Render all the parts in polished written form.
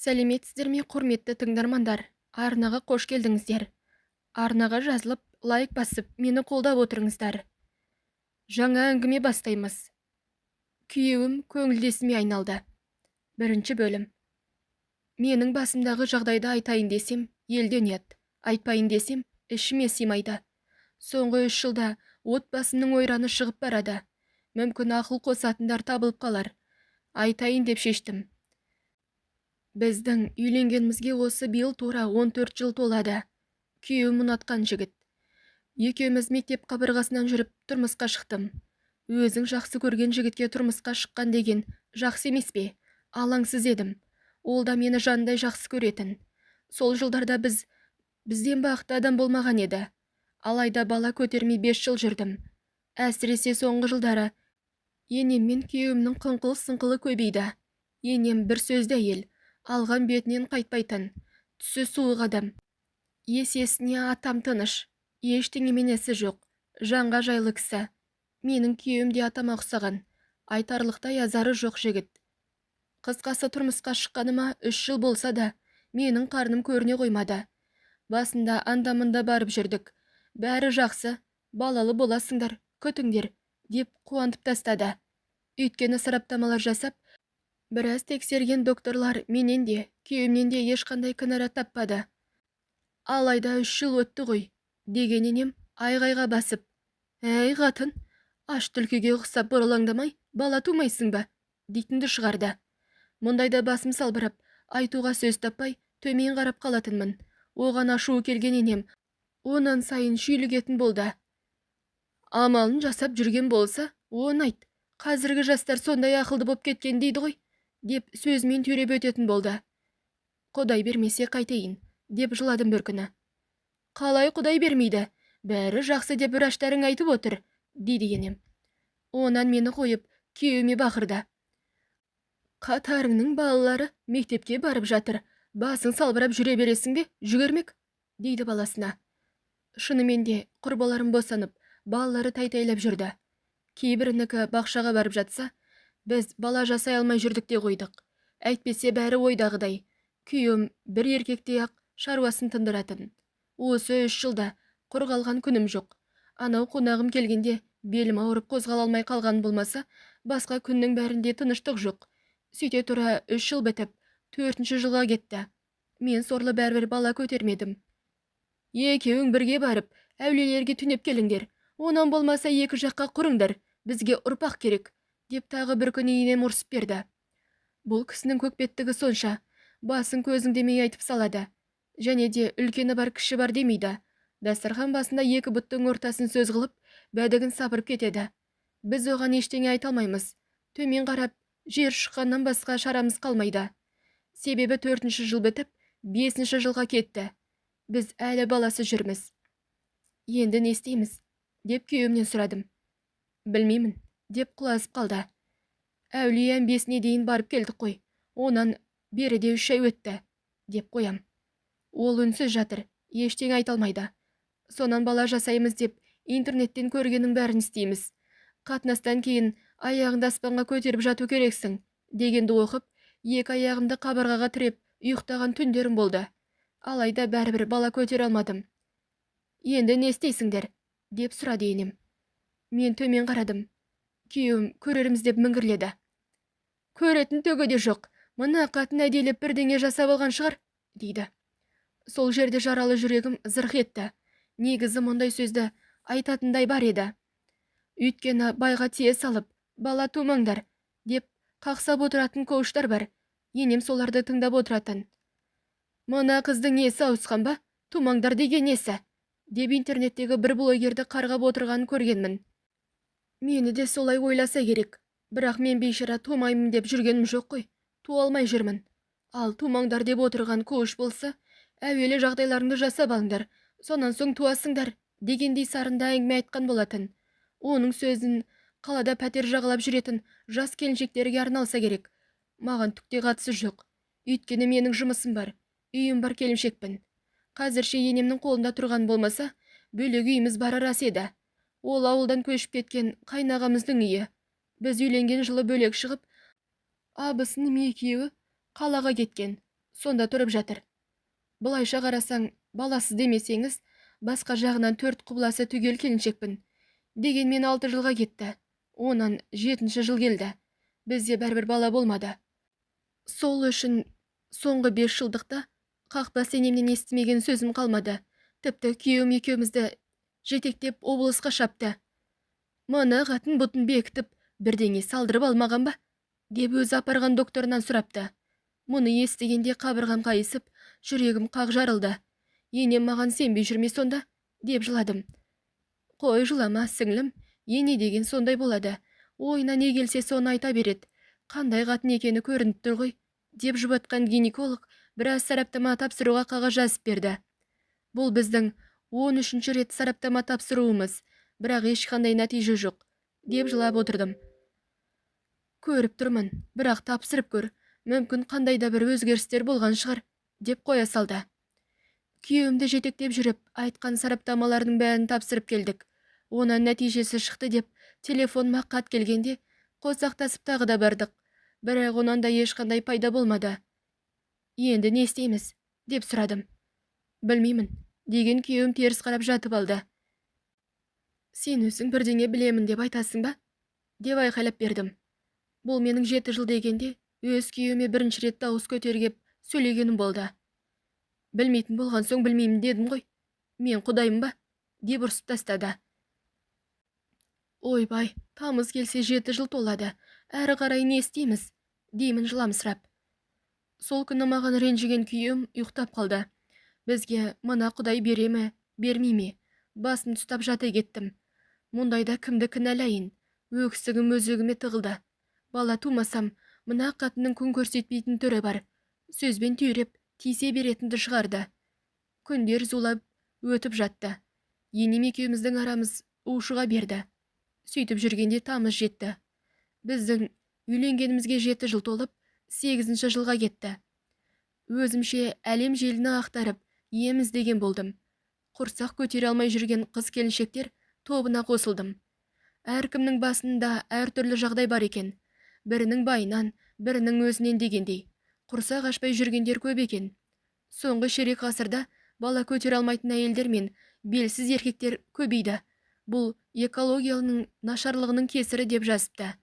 Сәлеметсіздер ме, құрметті тыңдармандар? Арнаға қош келдіңіздер. Арнаға жазылып, лайк басып, мені қолдап отырыңыздар. Жаңа әңгіме бастаймыз. Күйеуім көңілдесіме айналды. Бірінші бөлім. Менің басымдағы жағдайды айтайын десем, елден ұят. Айтпайын десем, ішіме сыймайды. Соңғы 3 жылда отбасымның ойраны шығып барады. Мүмкін ақыл қосатындар табылып қалар. Айтайын деп шештім. Біздің үйленгенімізге осы биыл тура 14 жыл толады. Күйеуім ұнатқан жігіт. Екеуміз мектеп қабырғасынан жүріп тұрмысқа шықтым. Өзің жақсы көрген жігітке тұрмысқа шыққан деген жақсы емес пе? Алаңсыз едім. Ол да мені жандай жақсы көретін. Сол жылдарда бізден бақытты адам болмаған еді. Алайда бала көтермей 5 жыл жүрдім. Әсіресе соңғы жылдары енем мен күйеуімнің қыңқыл-сыңқылы көбейді. Енем бір сөзді әйел, алған бетінен қайтпайтын, түсі суық адам. Есесіне атам тыныш, ештеңемен есі жоқ, жанға жайлы кісі. Менің күйеуім де атама ұқсаған, айтарлықтай азары жоқ жігіт. Қысқасы тұрмысқа шыққаныма 3 жыл болса да, менің қарным көріне қоймады. Басында анда-мында барып жүрдік. Бәрі жақсы, балалы боласыңдар, күтіңдер, деп қуантып тастады. Өйткені сараптамалар жасап, біраз тексерген докторлар менен де, күйеуімнен де ешқандай кінәрат таппады. Алайда 3 жыл өтті ғой, деген енем айғайға басып. Әй қатын, аш түлкіге ұқсап бұрылаңдамай, бала тумайсың ба? Дейтінді шығарды. Мұндайда басым салбырап, айтуға сөз таппай, төмен қарап қалатынмын. Оған ашуы келген енем, онан сайын шүйлігетін болды. Амалын жасап жүрген болса, оны айт. Қазіргі жастар сондай ақылды боп кеткен дейді ғой, деп сөзімен түйреп өтетін болды. Құдай бермесе қайтейін, деп жыладым бір күні. Қалай құдай бермейді? Бәрі жақсы деп врачтарың айтып отыр, дейді енем. Онан мені қойып, күйеуіме бақырды. Қатарыңның балалары мектепке барып жатыр, басың салбырап жүре бересің бе, жүгірмек, дейді баласына. Шынымен де құрбыларым босанып, балалары тайтайлап жүрді. Кейбірінікі бақшаға барып жатса, біз бала жасай алмай жүрдік те қойдық. Әйтпесе бәрі ойдағыдай. Күйеуім бір еркектей ақ шаруасын тындыратын. Осы 3 жылда құр қалған күнім жоқ. Анау қонағым келгенде белім ауырып қозғала алмай қалған болмаса, басқа күннің бәрінде тыныштық жоқ. Сөйте тұра 3 жыл бітіп, 4-ші жылға кетті. Мен сорлы бәрібір бала көтермедім. Екеуің бірге барып, әулиелерге түнеп келіңдер. Онан болмаса 2 жаққа құрыңдар, бізге ұрпақ керек, деп тағы бір күні енем ұрсып берді. Бұл кісінің көкбеттігі сонша, басын көзің демей айтып салады. Және де үлкені бар, кіші бар демейді. Дастархан басында 2 бұттың ортасын сөз қылып, бәдігін сапырып кетеді. Біз оған ештеңе айта алмаймыз. Төмен қарап, жер шыққаннан басқа шарамыз қалмайды. Себебі 4-ші жыл бітіп, 5-ші жылға кетті. Біз әлі баласы жүрміз. Енді не істейміз? Деп күйеуімнен сұрадым. Білмеймін, деп құлазып қалды. Әулие 5-не дейін барып келдік қой. Онан беріде 3 ай өтті, деп қоям. Ол үнсіз жатыр, ештеңе айта алмайды. Сонан бала жасаймыз деп, интернеттен көргенің бәрін істейміз. Қатынастан кейін аяғыңды аспанға көтеріп жату керексің, дегенді оқып, 2 аяғымды қабырғаға тіреп, ұйықтаған түндерім болды. Алайда бәрібір бала көтер алмадым. Енді не істейсіңдер? Деп сұрады енем. Мен төмен қарадым. Күйеуім көреріміз деп міңгірледі. Көретін түгі де жоқ. Мына қатын әделеп бірдеңе жасап алған шығар, дейді. Сол жерде жаралы жүрегім зырқ етті. Негізі мұндай сөзді айтатындай бар еді. Өйткені байға тие салып, бала тумаңдар, деп қақсап отыратын коуштар бар. Енем соларды тыңдап отыратын. Мына қыздың несі ауысқан ба? Тумаңдар деген несі? Деп интернеттегі бір блогерді қарғап отырғанын көргенмін. Мені де солай ойласа керек. Бірақ мен бейшара тумаймын деп жүргенім жоқ қой. Туа алмай жүрмін. Ал тумаңдар деп отырған коуш болса, әуелі жағдайларыңды жасап алыңдар, сонан соң туасыңдар, дегендей сарында әңгіме айтқан болатын. Оның сөзін қалада пәтер жағалап жүретін жас келіншектерге арналса керек. Маған түкте қатысы жоқ. Өйткені менің жұмысым бар, үйім бар, келіншекпін. Қазірше енемнің қолында тұрған болмаса, бөлек үйіміз бары рас еді. Ол ауылдан көшіп кеткен қайнағамыздың үйі. Біз үйленген жылы бөлек шығып, абысыным екеуі қалаға кеткен. сонда тұрып жатыр. Былайша қарасаң, баласыз демесеңіз, басқа жағынан 4 құбыласы түгел келіншекпін. Дегенмен 6 жылға кетті. Онан 7-ші жыл келді. Бізде бәрібір бала болмады. Сол үшін соңғы 5 жылдықта қақпас енемнен естімеген сөзім қалмады. Тіпті күйеуім екеумізді жетектеп облысқа шапты. Мына қатын бұтын бекітіп, бірдеңе салдырып алмаған ба? Деп өзі апарған докторынан сұрапты. Мұны естігенде қабырғам қайысып, жүрегім қақ жарылды. Енем маған сенбей жүрме сонда, деп жыладым. Қой жылама, сіңлім, ене деген сондай болады. Ойына не келсе соны айта береді. Қандай қатын екені көрініп тұр ғой, деп жұбатқан гинеколог біраз сараптама тапсыруға қағаз жазып берді. Бұл біздің 13-ші рет сараптама тапсыруымыз, бірақ ешқандай нәтиже жоқ, деп жылап отырдым. Көріп тұрмын, бірақ тапсырып көр, мүмкін қандайда бір өзгерістер болған шығар, деп қоя салды. Күйеуімді жетектеп жүріп, айтқан сараптамалардың бәрін тапсырып келдік. Онан нәтижесі шықты деп, телефоныма хат келгенде, қосақтасып тағы да бардық. Бірақ онан да ешқандай пайда болмады. Енді не істейміз, деп сұрадым. Білмеймін, деген күйеуім теріс қарап жатып алды. Сен өзің бірдеңе білемін деп айтасың ба? Деп айқайлап бердім. Бұл менің 7 жыл дегенде, өз күйеуіме бірінші рет дауыс көтергеп сөйлегенім болды. Білмейтін болған соң білмеймін дедім ғой. Мен құдайым ба? Деп ұрсып тастады. Ойбай, тамыз келсе 7 жыл толады. Әрі қарай не істейміз? Деймін жыламсырап. Сол күні маған ренжіген күйеуім ұйықтап қалды. Бізге мына құдай бере ме, бермей ме? Басын ұстап жата кеттім. Мұндайда кімді кінәлайын? Өксігім өзегіме тығылды. Бала тумасам, мына қатынның күн көрсетпейтін түрі бар. Сөзбен түйреп, тисе беретінді шығарды. Күндер зулап өтіп жатты. Енем екеуміздің арамыз ушыға берді. Сөйтіп жүргенде тамыз жетті. Біздің үйленгенімізге 7 жыл толып, 8-ші жылға кетті. Өзімше әлем желіні ақтарып, еміз деген болдым. Құрсақ көтере алмай жүрген қыз келіншектер тобына қосылдым. Әркімнің басында әртүрлі жағдай бар екен. Бірінің байынан, бірінің өзінен дегендей. Құрсақ ашпай жүргендер көп екен. Соңғы ширек ғасырда бала көтере алмайтын әйелдер мен белсіз еркектер көбейді. Бұл экологияның нашарлығының кесірі деп жазыпты.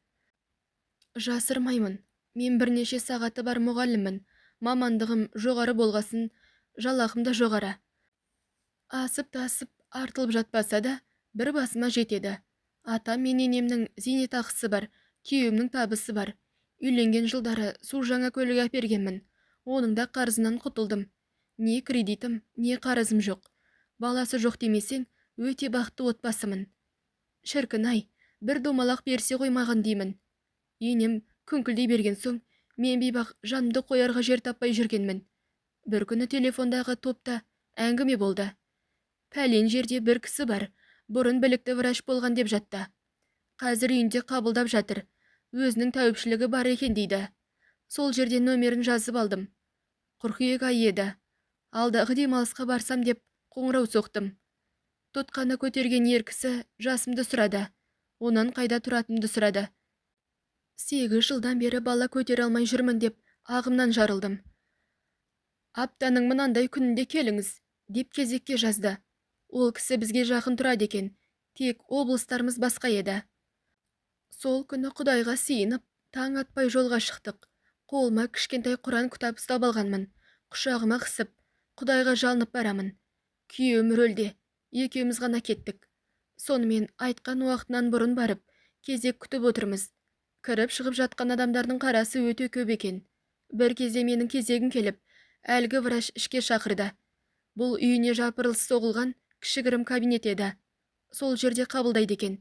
Жасырмаймын. Мен бірнеше сағаты бар мұғаліммін. Мамандығым жоғары болғасын, жалақым да жоғары. Асып-тасып артылып жатпаса да, бір басыма жетеді. Атам мен енемнің зейнетақысы бар, күйеуімнің табысы бар. Үйленген жылдары су жаңа көлік әпергенмін. Оның да қарызынан құтылдым. Не кредитім, не қарызым жоқ. Баласы жоқ демесең, өте бақытты отбасымын. Шіркін-ай, бір домалақ берсе қоймаған деймін. Енем күңкілдей берген соң, мен бейбақ жанымды қоярға жер таппай жүргенмін. Бір күні телефондағы топта әңгіме болды. Пәлен жерде бір кісі бар, бұрын білікті врач болған деп жатты. Қазір үйінде қабылдап жатыр. Өзінің тәуіпшілігі бар екен дейді. Сол жерде нөмерін жазып алдым. Қыркүйек айы еді. Алдағы демалысқа барсам деп қоңырау соқтым. Тұтқаны көтерген ер кісі жасымды сұрады. Онан қайда тұратынымды сұрады. 8 жылдан бері бала көтере алмай жүрмін деп ағымнан жарылдым. Аптаның мынандай күнінде келіңіз, деп кезекке жазды. Ол кісі бізге жақын тұрады екен, тек облыстарымыз басқа еді. Сол күні Құдайға сиынып, таң атпай жолға шықтық. Қолыма кішкентай Құран кітап ұстап алғанмын. Құшағыма қысып, Құдайға жалынып барамын. Күйеуім рөлде, екеуміз ғана кеттік. Сонымен айтқан уақытынан бұрын барып, кезек күтіп отырмыз. Кіріп шығып жатқан адамдардың қарасы өте көп екен. Бір кезде менің кезегім келіп, әлгі врач ішке шақырды. Бұл үйіне жапырылыс соғылған кішігірім кабинет еді. Сол жерде қабылдайды екен.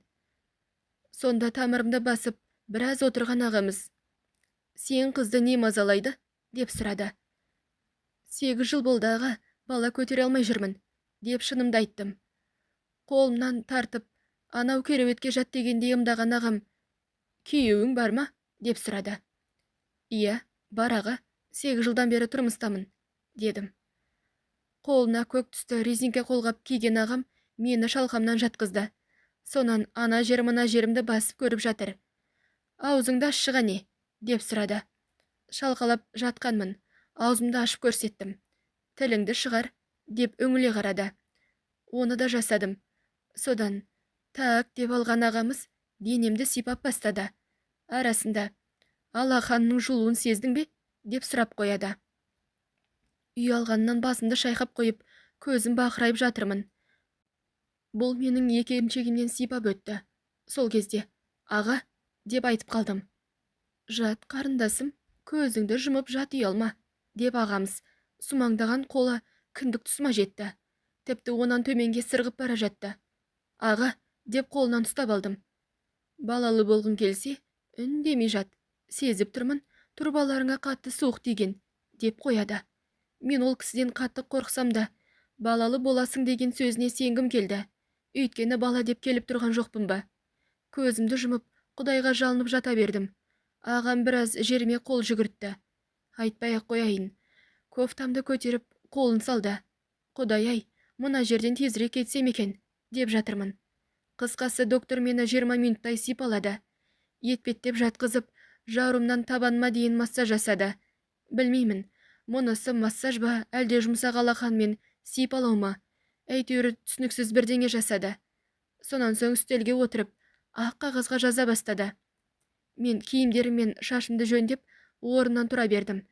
Сонда тамырымды басып, біраз отырған ағамыз. Сен қызды не мазалайды? Деп сұрады. 8 жыл болды аға, бала көтере алмай жүрмін, деп шынымды айттым. Қолымнан тартып, анау кереуетке жат дегенде ымдаған ағам, күйеуің бар ма? Деп сұрады. Иә, бар аға, 8 жылдан бері тұрмыстамын, дедім. Қолына көк түсті резинка қолғап киген ағам мені шалқамнан жатқызды. Сонан ана жер мына жерімді басып көріп жатыр. Аузыңды ашшы не? Деп сұрады. Шалқалап жатқанмын. Аузымды ашып көрсеттім. Тіліңді шығар, деп үңіле қарады. Оны да жасадым. Содан, так деп алған ағамыз денемді сипап бастады. Арасында, алақанның жуылуын сездің бе? Деп сұрап қояды. Үй алғаннан басымды шайқап қойып, көзім бақырайып жатырмын. Бұл менің екі емшегімнен сипап өтті. Сол кезде, аға, деп айтып қалдым. Жат, қарындасым, көзіңді жұмып жат, ұялма, деп ағамыз сумаңдаған қолы кіндік тұсыма жетті. Тіпті онан төменге сырғып бара жатты. Аға, деп қолынан ұстап алдым. Балалы болғың келсе, үндемей жат. Сезіп тұрмын, тұрбаларыңа қатты суық тиген, деп қояды. Мен ол кісіден қатты қорқсам да, балалы боласың деген сөзіне сенгім келді. Өйткені бала деп келіп тұрған жоқпын ба. Көзімді жұмып, Құдайға жалынып жата бердім. Ағам біраз жеріме қол жүгіртті. Айтпай-ақ қояйын. Кофтамды көтеріп, қолын салды. Құдай-ай, мына жерден тезірек кетсем екен, деп жатырмын. Қысқасы, доктор мені 20 минуттай сипалады. Етпеттеп жатқызып, жауырымнан табаныма дейін массаж жасады. Білмеймін, мұнысы массаж ба, әлде жұмсақ алақанмен сипалау ма? Әйтеуір түсініксіз бірдеңе жасады. Сонан соң үстелге отырып, ақ қағазға жаза бастады. Мен киімдерім мен шашымды жөндеп, орнынан тұра бердім.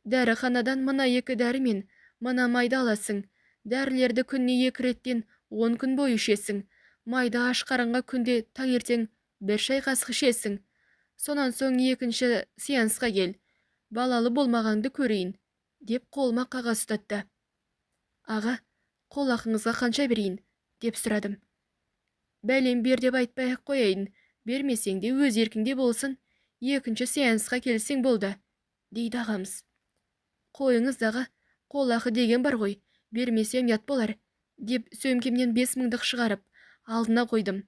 Дәріханадан мына 2 дәрі мен мына майды аласың. Дәрілерді күніне 2 реттен 10 күн бойы ішесің. Майды аш қарынға күнде таңертең 1 шай қасық ішесің. Сонан соң 2-ші сеансқа кел. Балалы болмағанды көрейін, деп қолыма қағаз ұстатты. Аға, қол ақыңызға қанша берейін, деп сұрадым. Бәлем бер деп айтпай-ақ қояйын. Бермесең де өз еркіңде болсын, 2-ші сеансқа келсең болды, дейді ағамыз. Қойыңыздағы қол ақы деген бар ғой, бермесем ят болар, деп сөмкемнен 5.000-дық шығарып, алдына қойдым.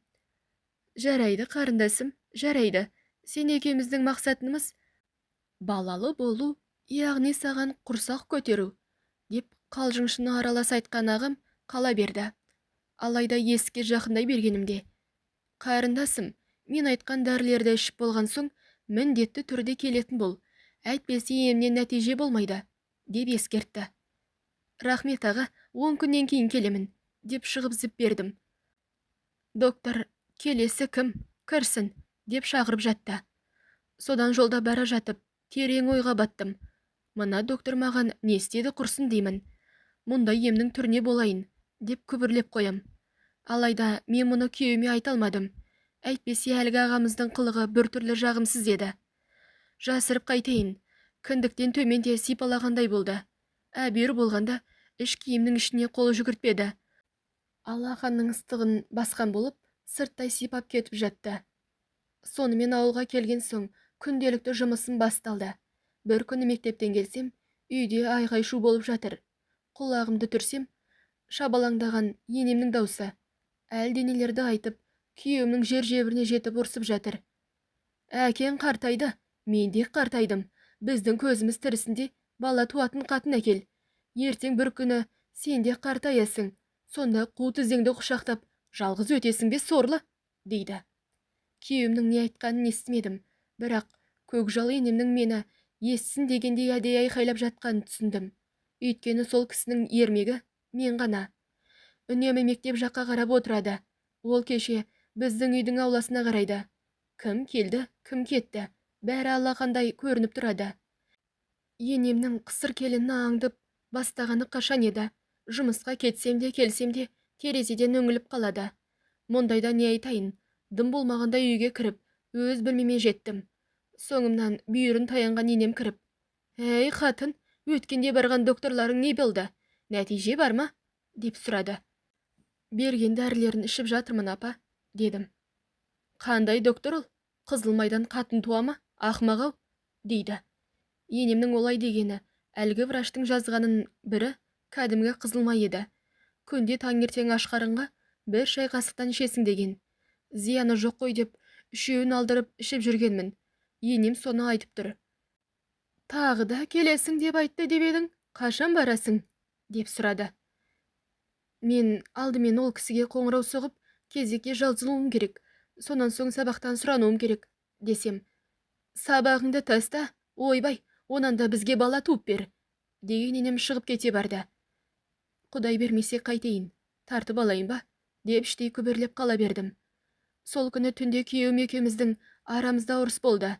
Жарайды, қарындасым, жарайды. Сен екеуміздің мақсатымыз балалы болу, яғни саған құрсақ көтеру, деп қалжыңшыны аралас айтқан ағам қала берді. Алайда есікке жақындай бергенімде, қарындасым, мен айтқан дәрілерді ішіп болған соң, міндетті түрде келетін бол. Әйтпесе емнен нәтиже болмайды, деп ескертті. Рахмет аға, 10 күннен кейін келемін, деп шығып зіп бердім. Доктор, келесі кім? Кірсін, деп шағырып жатты. Содан жолда бара жатып, терең ойға баттым. Мына доктор маған не істеді құрсын деймін. Мұнда емнің түріне болайын, деп күбірлеп қоям. Алайда мен мұны күйеуіме айта алмадым. Әйтпесе әлгі ағамыздың қылығы біртүрлі жағымсыз еді. Жасырып қайтейін, кіндіктен төменде сипалағандай болды. Әбер болғанда іш киімнің ішіне қолы жүгіртпеді. Алақанның ыстығын басқан болып, сырттай сипап кетіп жатты. Сонымен ауылға келген соң, күнделікті жұмысым басталды. Бір күні мектептен келсем, үйде айғай-шу болып жатыр. Құлағымды түрсем, шабалаңдаған енемнің даусы. Әлденелерді айтып, күйеуімнің жер-жебіріне жетіп ұрсып жатыр. Әкең қартайды, мен де қартайдым. Біздің көзіміз тірісінде бала туатын қатын әкел. Ертең бір күні сен де қартаясың. Сонда қу тізеңді құшақтап, жалғыз өтесің бе сорлы, дейді. Күйеуімнің не айтқанын естімедім, бірақ көкжал енемнің мені естісін дегендей әдей айқайлап жатқанын түсіндім. Өйткені сол кісінің ермегі мен ғана. Үнемі мектеп жаққа қарап отырады. Ол кеше біздің үйдің ауласына қарайды. Кім келді, кім кетті, бәрі алақандай көрініп тұрады. Енемнің қысыр келіні аңдып бастағаны қашан еді. Жұмысқа кетсем де келсем де терезеден үңіліп қалады. Мұндайда не айтайын, дым болмағанда үйге кіріп, өз бөлмеме жеттім. Соңымнан бүйірін таянған енем кіріп, «Әй, қатын, өткенде барған докторларың не болды? Нәтиже бар ма?» деп сұрады. «Берген дәрілерін ішіп жатырмын, апа», дедім. «Қандай доктор ол? Қызылмайдан қатын туа ма? Ақмақ-ау», дейді. Енемнің олай дегені, әлгі враштың жазғанын бірі кәдімгі қызылмай еді. Күнде таңертең аш қарынға 1 шай қасықтан ішесің деген. Зияны жоқ қой деп, 3-еуін алдырып ішіп жүргенмін. Енем соны айтып тұр. «Тағы да келесің деп айтты деп едің, қашан барасың?» деп сұрады. Мен алдымен ол кісіге қоңырау соғып, кезекке жалғызылуым керек, сонан соң сабақтан сұрануым керек, десем. «Сабағыңды таста, ойбай, онан да бізге бала туып бер, деген енем шығып кете барды. Құдай бермесе қайтейін, тартып алайын ба, деп іштей күбірлеп қала бердім. Сол күні түнде күйеуім екеуміздің арамызда ұрыс болды.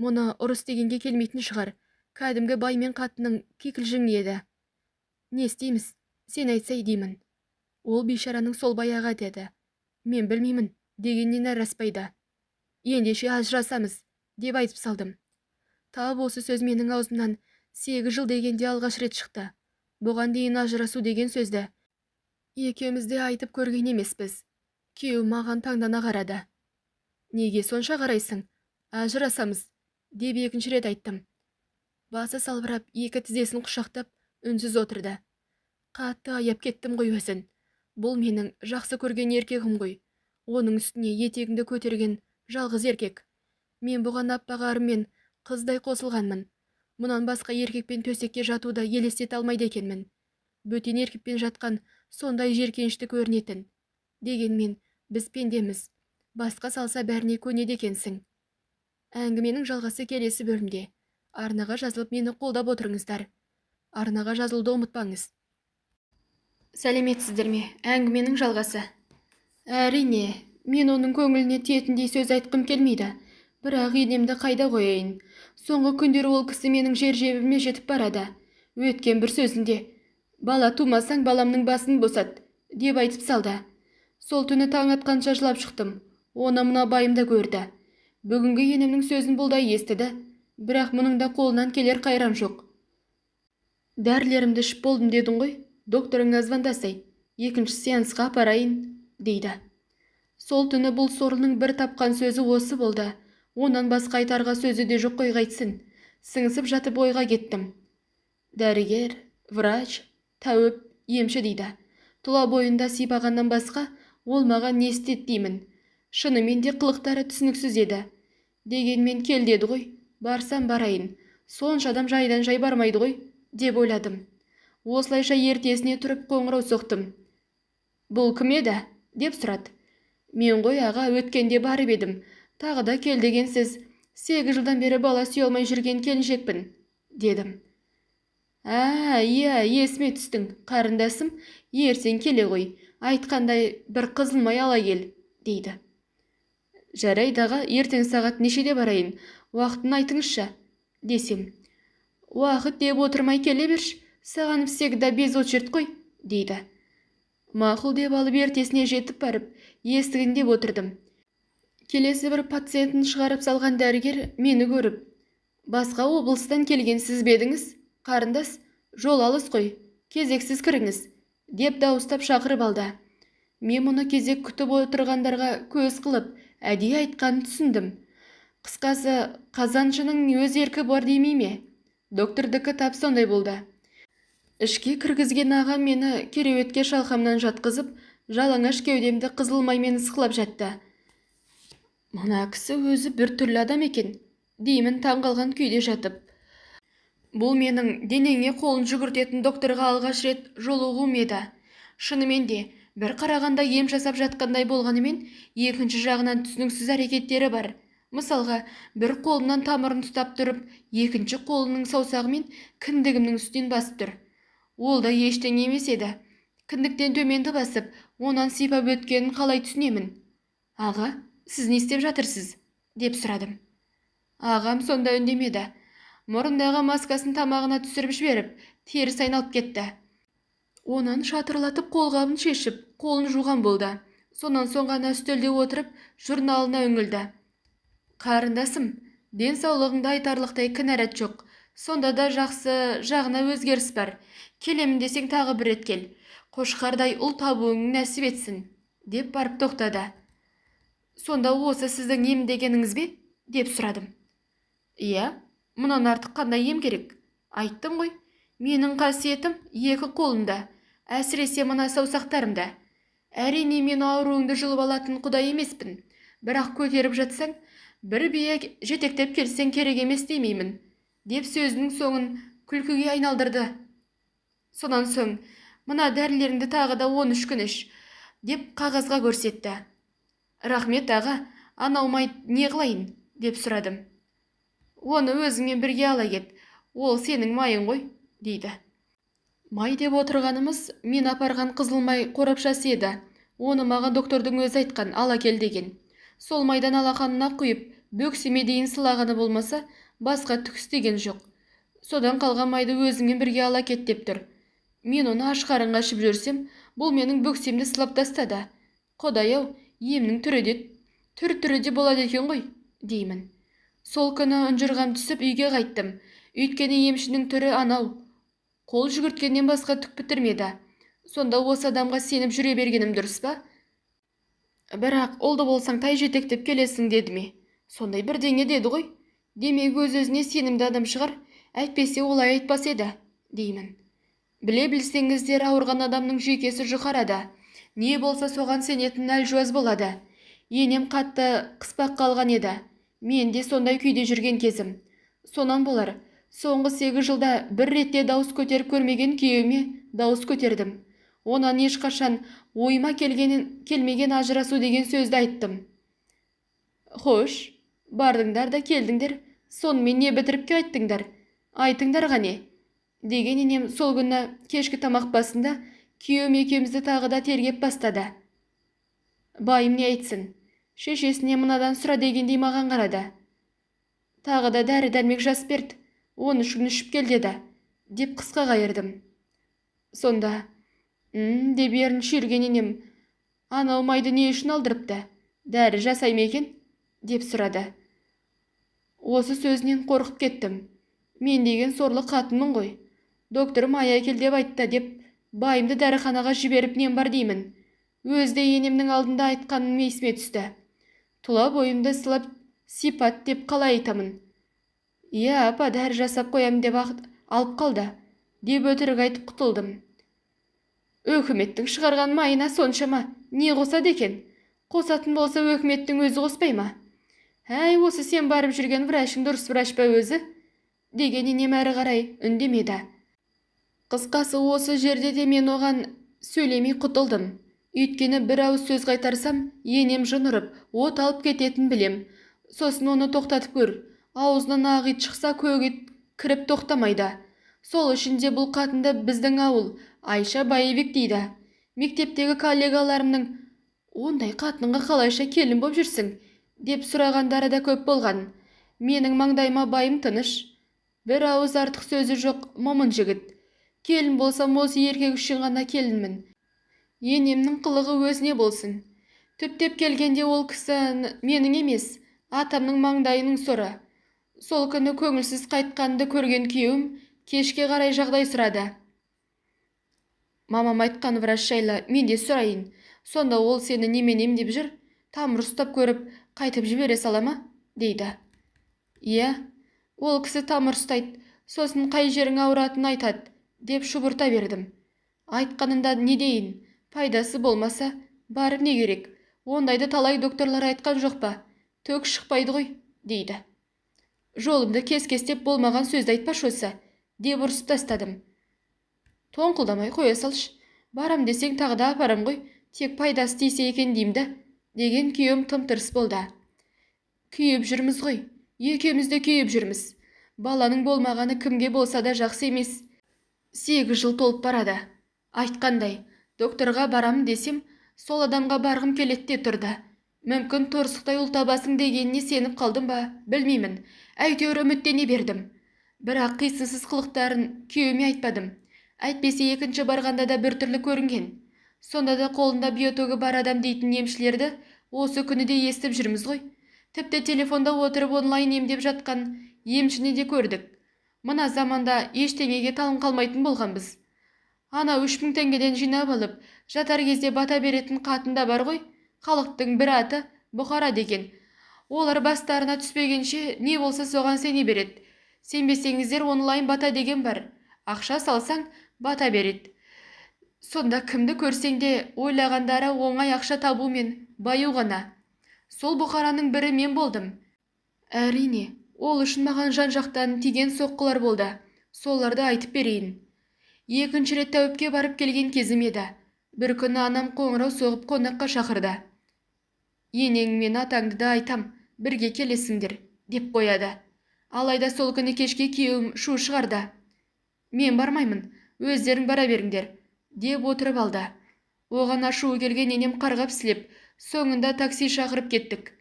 Мұны ұрыс дегенге келмейтін шығар, кәдімгі бай мен қатынның кикілжіңі еді. Не істейміз, сен айтсай деймін. Ол бейшараның сол баяғы деді. Мен білмеймін, дегеннен араспайды. Ендеше ажырасамыз, деп айтып салдым. Тап осы сөз менің аузымнан 8 жыл дегенде алғаш рет шықты. Бұған дейін ажырасу деген сөзді екеумізде айтып көрген емеспіз. Күйеуім маған таңдана қарады. Неге сонша қарайсың? Ажырасамыз, деп екінші рет айттым. Басы салбырап, екі тізесін құшақтап, үнсіз отырды. Қатты аяп кеттім ғой өзін. Бұл менің жақсы көрген еркегім ғой. Оның үстіне етегіңді көтерген жалғыз еркек. Мен бұған аппағарымен қыздай қосылғанмын. Мұнан басқа еркекпен төсекке жатуда елестете алмайды екенмін. Бөтен еркекпен жатқан сондай жеркенішті көрінетін. Дегенмен біз пендеміз. Басқа салса бәріне көнеді екенсің. Әңгіменің жалғасы келесі бөлімде. Арнаға жазылып мені қолдап отырыңыздар. Арнаға жазылуды ұмытпаңыз. Сәлеметсіздер ме? Әңгіменің жалғасы. Әрине, мен оның көңіліне тиетіндей сөз айтқым келмейді. Бірақ енемді қайда қояйын? Соңғы күндері ол кісі менің жер жебіме жетіп барады. Өткен бір сөзінде, бала тумасаң баламның басын босат, деп айтып салды. Сол түні таң атқанша жылап шықтым. Оны мына байымда көрді. Бүгінгі енемнің сөзін бұлдай естіді. Бірақ мұның да қолынан келер қайран жоқ. Дәрілерімді ішіп болдым дедің ғой, докторыңа звондасай, екінші сеансқа апарайын, дейді. Сол түні бұл сорлының бір тапқан сөзі осы болды. Онан басқа айтарға сөзі де жоқ қой қайтсын. Сіңісіп жатып ойға кеттім. Дәрігер, врач, тәуіп, емші дейді. Тұла бойында сипағаннан басқа ол маған не істеді деймін. Шынымен де қылықтары түсініксіз еді. Дегенмен кел деді ғой, барсам барайын. Сонша адам жайдан жай бармайды ғой, деп ойладым. Осылайша ертесіне тұрып қоңырау соқтым. Бұл кім еді? Деп сұрады. Мен ғой аға, өткенде барып едім. Тағы да кел дегенсіз, 8 жылдан бері бала сүйе алмай жүрген келіншекпін, дедім. Иә, есіме түстің, қарындасым, ертең келе ғой, айтқандай бір қызылмай ала кел, дейді. Жарайды аға, ертең сағат нешеде барайын, уақытын айтыңызшы, десем. Уақыт деп отырмай келе берш, саған всегда без очередь қой, дейді. Мақұл деп алып ертесіне жетіп барып, естігін деп отырдым. Келесі бір пациентін шығарып салған дәрігер мені көріп, басқа облыстан келгенсіз бедіңіз, қарындас, жол алыс қой, кезексіз кіріңіз, деп дауыстап шақырып алды. Мен мұны кезек күтіп отырғандарға көз қылып, әдейі айтқанын түсіндім. Қысқасы, қазаншының өз еркі бар демей ме? Доктордікі тап сондай болды. Ішке кіргізген ағам мені кереуетке шалқамнан жатқызып, жалаңаш кеудемді қызыл маймен ысқылап жатты. Мына кісі өзі бір түрлі адам екен, деймін таңғалған күйде жатып. Бұл менің денеңе қолын жүгіртетін докторға алғаш рет жолығуым еді. Шынымен де, бір қарағанда ем жасап жатқандай болғанымен, екінші жағынан түсініксіз әрекеттері бар. Мысалға, бір қолымнан тамырын ұстап тұрып, екінші қолының саусағымен кіндігімнің үстінен басып тұр. Ол да ештеңе емес еді. Кіндіктен төменді басып, онан сипап өткенін қалай түсінемін? Аға, сіз не істеп жатырсыз? Деп сұрадым. Ағам сонда үндемеді. Мұрындағы маскасын тамағына түсіріп жіберіп, теріс айналып кетті. Онан шатырлатып қолғабын шешіп, қолын жуған болды. Сонан соң ғана үстелде отырып, журналына үңілді. Қарындасым, денсаулығыңда айтарлықтай кінәрат жоқ. Сонда да жақсы жағына өзгеріс бар. Келемін десең тағы бір рет кел. Қошқардай ұл табуың нәсіп етсін, деп барып тоқтады. Сонда осы сіздің ем дегеніңіз бе? Деп сұрадым. Иә, мұнан артық қандай ем керек? Айттым ғой, менің қасиетім екі қолымда, әсіресе мына саусақтарымда. Әрине мен ауруыңды жұлып алатын құдай емеспін. Бірақ көтеріп жатсаң, бір биік жетектеп келсең керек емес демеймін, деп сөзінің соңын күлкіге айналдырды. Сонан соң, мына дәрілеріңді тағы да 13 күн іш, деп қағазға көрсетті. Рахмет аға, анау май не қылайын, деп сұрадым. Оны өзіңмен бірге ала кет. Ол сенің майың ғой, дейді. Май деп отырғанымыз мен апарған қызыл май қорапшасы еді. Оны маған доктордың өзі айтқан, ала кел деген. Сол майдан алақанына құйып, бөксеме дейін сылағаны болмаса, басқа түк істеген жоқ. Содан қалған майды өзіңмен бірге ала кет деп тұр. Мен оны аш қарынға ішіп жүрсем, бұл менің бөксемді сылап тастады. Құдай-ау, емнің түрі де болады екен ғой, деймін. Сол күні ұнжырғам түсіп үйге қайттым. Өйткені емшінің түрі анау. Қол жүгірткеннен басқа түк бітірмеді. Сонда осы адамға сеніп жүре бергенім дұрыс па? Бірақ олды болсаң тай жетектеп келесің деді ме? Сондай бірдеңе деді ғой. Демек өз-өзіне сенімді адам шығар, әйтпесе олай айтпас еді, деймін. Біле білсеңіздер, ауырған адамның жүйкесі жұқарады. Не болса соған сенетін әлжуаз болады. Енем қатты қыспақ қалған еді. Мен де сондай күйде жүрген кезім. Сонан болар. Соңғы 8 жылда бір ретте дауыс көтеріп көрмеген күйеуіме дауыс көтердім. Онан ешқашан ойыма келмеген ажырасу деген сөзді айттым. Хош, бардыңдар да келдіңдер, сонымен не бітіріп қайттыңдар? Айтыңдар ғане. Деген енем сол күні кешкі тамақ басында күйеуім екеумізді тағы да тергеп бастады. Байым не айтсын? Шешесіне мынадан сұра дегендей маған қарады. Тағы да дәрі-дәрмек жас берді. Оны үшін ішіп кел деді, деп қысқа қайырдым. Сонда, деп ерін шүйірген енем, анау майды не үшін алдырыпты? Дәрі жасай ма екен? Деп сұрады. Осы сөзінен қорқып кеттім. Мен деген сорлы қатынмын ғой. Доктор май әкел деп айтты деп, байымды дәріханаға жіберіп нем бар деймін. Өзде енемнің алдында айтқаным есіме түсті. Тұла бойымды сылап сипат деп қалай айтамын. Иә, апа, дәрі жасап қоям деп алып қалды, деп өтірік айтып құтылдым. Өкіметтің шығарған майына соншама не қосады екен? Қосатын болса өкіметтің өзі қоспай ма? Әй, осы сен барып жүрген врачың дұрыс врач па өзі? Деген енем әрі қарай үндемеді. Қысқасы, осы жерде де мен оған сөйлемей құтылдым. Өйткені бір ауыз сөз қайтарсам, енем жын ұрып, от алып кететін білем. Сосын оны тоқтатып көр. Аузынан ақ ит шықса, көк ит кіріп тоқтамайды. Сол үшін де бұл қатынды біздің ауыл Айша Байбек дейді. Мектептегі коллегаларымның ондай қатынға қалайша келін боп жүрсің деп сұрағандары да көп болған. Менің маңдайыма байым тыныш. Бір ауыз артық сөзі жоқ момын жігіт. Келін болсам осы еркек үшін ғана келінмін. Енемнің қылығы өзіне болсын. Түптеп келгенде ол кісі менің емес, атамның маңдайының соры. Сол күні көңілсіз қайтқанды көрген күйеуім кешке қарай жағдай сұрады. Мамам айтқан врач жайлы мен де сұрайын. Сонда ол сені неменем деп жүр, тамыр ұстап көріп қайтып жібере сала ма? Дейді. Иә, ол кісі тамыр ұстайды, сосын қай жерің ауыратын айтады, деп шұбырта бердім. Айтқанында не дейін? Пайдасы болмаса, барып не керек? Ондайды талай докторлар айтқан жоқ па? Төк шықпайды ғой, дейді. Жолымды кес-кестеп болмаған сөзді айтпаш осы, деп ұрсып тастадым. Тоңқылдамай қоя салшы. Барам десең тағы да апарам ғой, тек пайдасы тисе екен деймді, деген күйеуім тым-тырыс болды. Күйіп жүрміз ғой, екеуміз де күйіп жүрміз. Баланың болмағаны кімге болса да жақсы емес. 8 жыл толып барады. Айтқандай, докторға барам десем, сол адамға барғым келетте тұрды. Мүмкін торсықтай ұл табасың дегеніне сеніп қалдым ба, білмеймін. Әйтеуір үміттене бердім. Бірақ қисынсыз қылықтарын күйеуіме айтпадым. Әйтпесе екінші барғанда да бір түрлі көрінген. Сонда да қолында биотогі бар адам дейтін емшілерді осы күні де естіп жүрміз ғой. Тіпті телефонда отырып онлайн емдеп жатқан емшіні де көрдік. Мына заманда ештеңеге талым қалмайтын болғанбыз. Ана 3000 теңгеден жинап алып, жатар кезде бата беретін қатында бар ғой. Халықтың бір аты Бұқара деген. Олар бастарына түспегенше не болса соған сене береді. Сенбесеңіздер онлайн бата деген бар. Ақша салсаң бата береді. Сонда кімді көрсең де ойлағандары оңай ақша табу мен баю ғана. Сол Бұқараның бірі мен болдым. Әрине, ол үшін маған жан-жақтан тиген соққылар болды. Соларды айтып берейін. Екінші рет тәуіпке барып келген кезім еді. Бір күні анам қоңырау соғып қонаққа шақырды. Енең мен атаңды да айтам, бірге келесіңдер, деп қояды. Алайда сол күні кешке күйеуім шу шығарды. Мен бармаймын, өздерің бара беріңдер, деп отырып алды. Оған ашуы келген енем қарғап сілеп, соңында такси шақырып кеттік.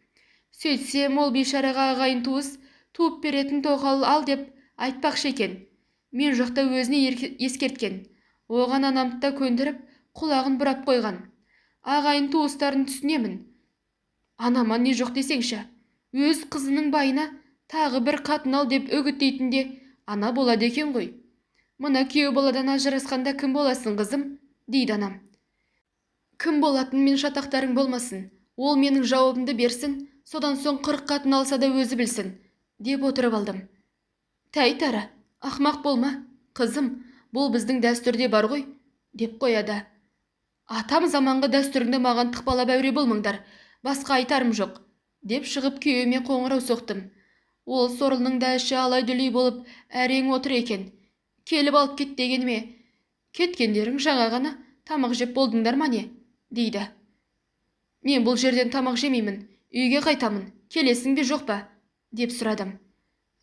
Сөйтсем, ол бейшараға ағайын туыс туып беретін тоқал ал деп айтпақшы екен. Мен жоқта өзіне ескерткен. Оған анамды да көндіріп, құлағын бұрап қойған. Ағайын туыстарын түсінемін. Анама не жоқ десеңші, өз қызының байына тағы бір қатын ал деп үгіттейтінде ана болады екен ғой. Мына күйеу баладан ажырасқанда кім боласың, қызым, дейді анам. Кім болатын мен шатақтарың болмасын, ол менің жауабымды берсін, содан соң 40 қатын алса да өзі білсін, деп отырып алдым. Тәй тара, ақмақ болма, қызым, бұл біздің дәстүрде бар ғой, деп қояды. Атам заманғы дәстүріңді маған тықпалап әуре болмаңдар, басқа айтарым жоқ, деп шығып күйеуіме қоңырау соқтым. Ол сорлының да іші алай-дүлей болып әрең отыр екен. Келіп алып кет дегеніме, кеткендерің жаңа ғана тамақ жеп болдыңдар ма не, дейді. Мен бұл жерден тамақ жемеймін, үйге қайтамын, келесің бе жоқ па, деп сұрадым.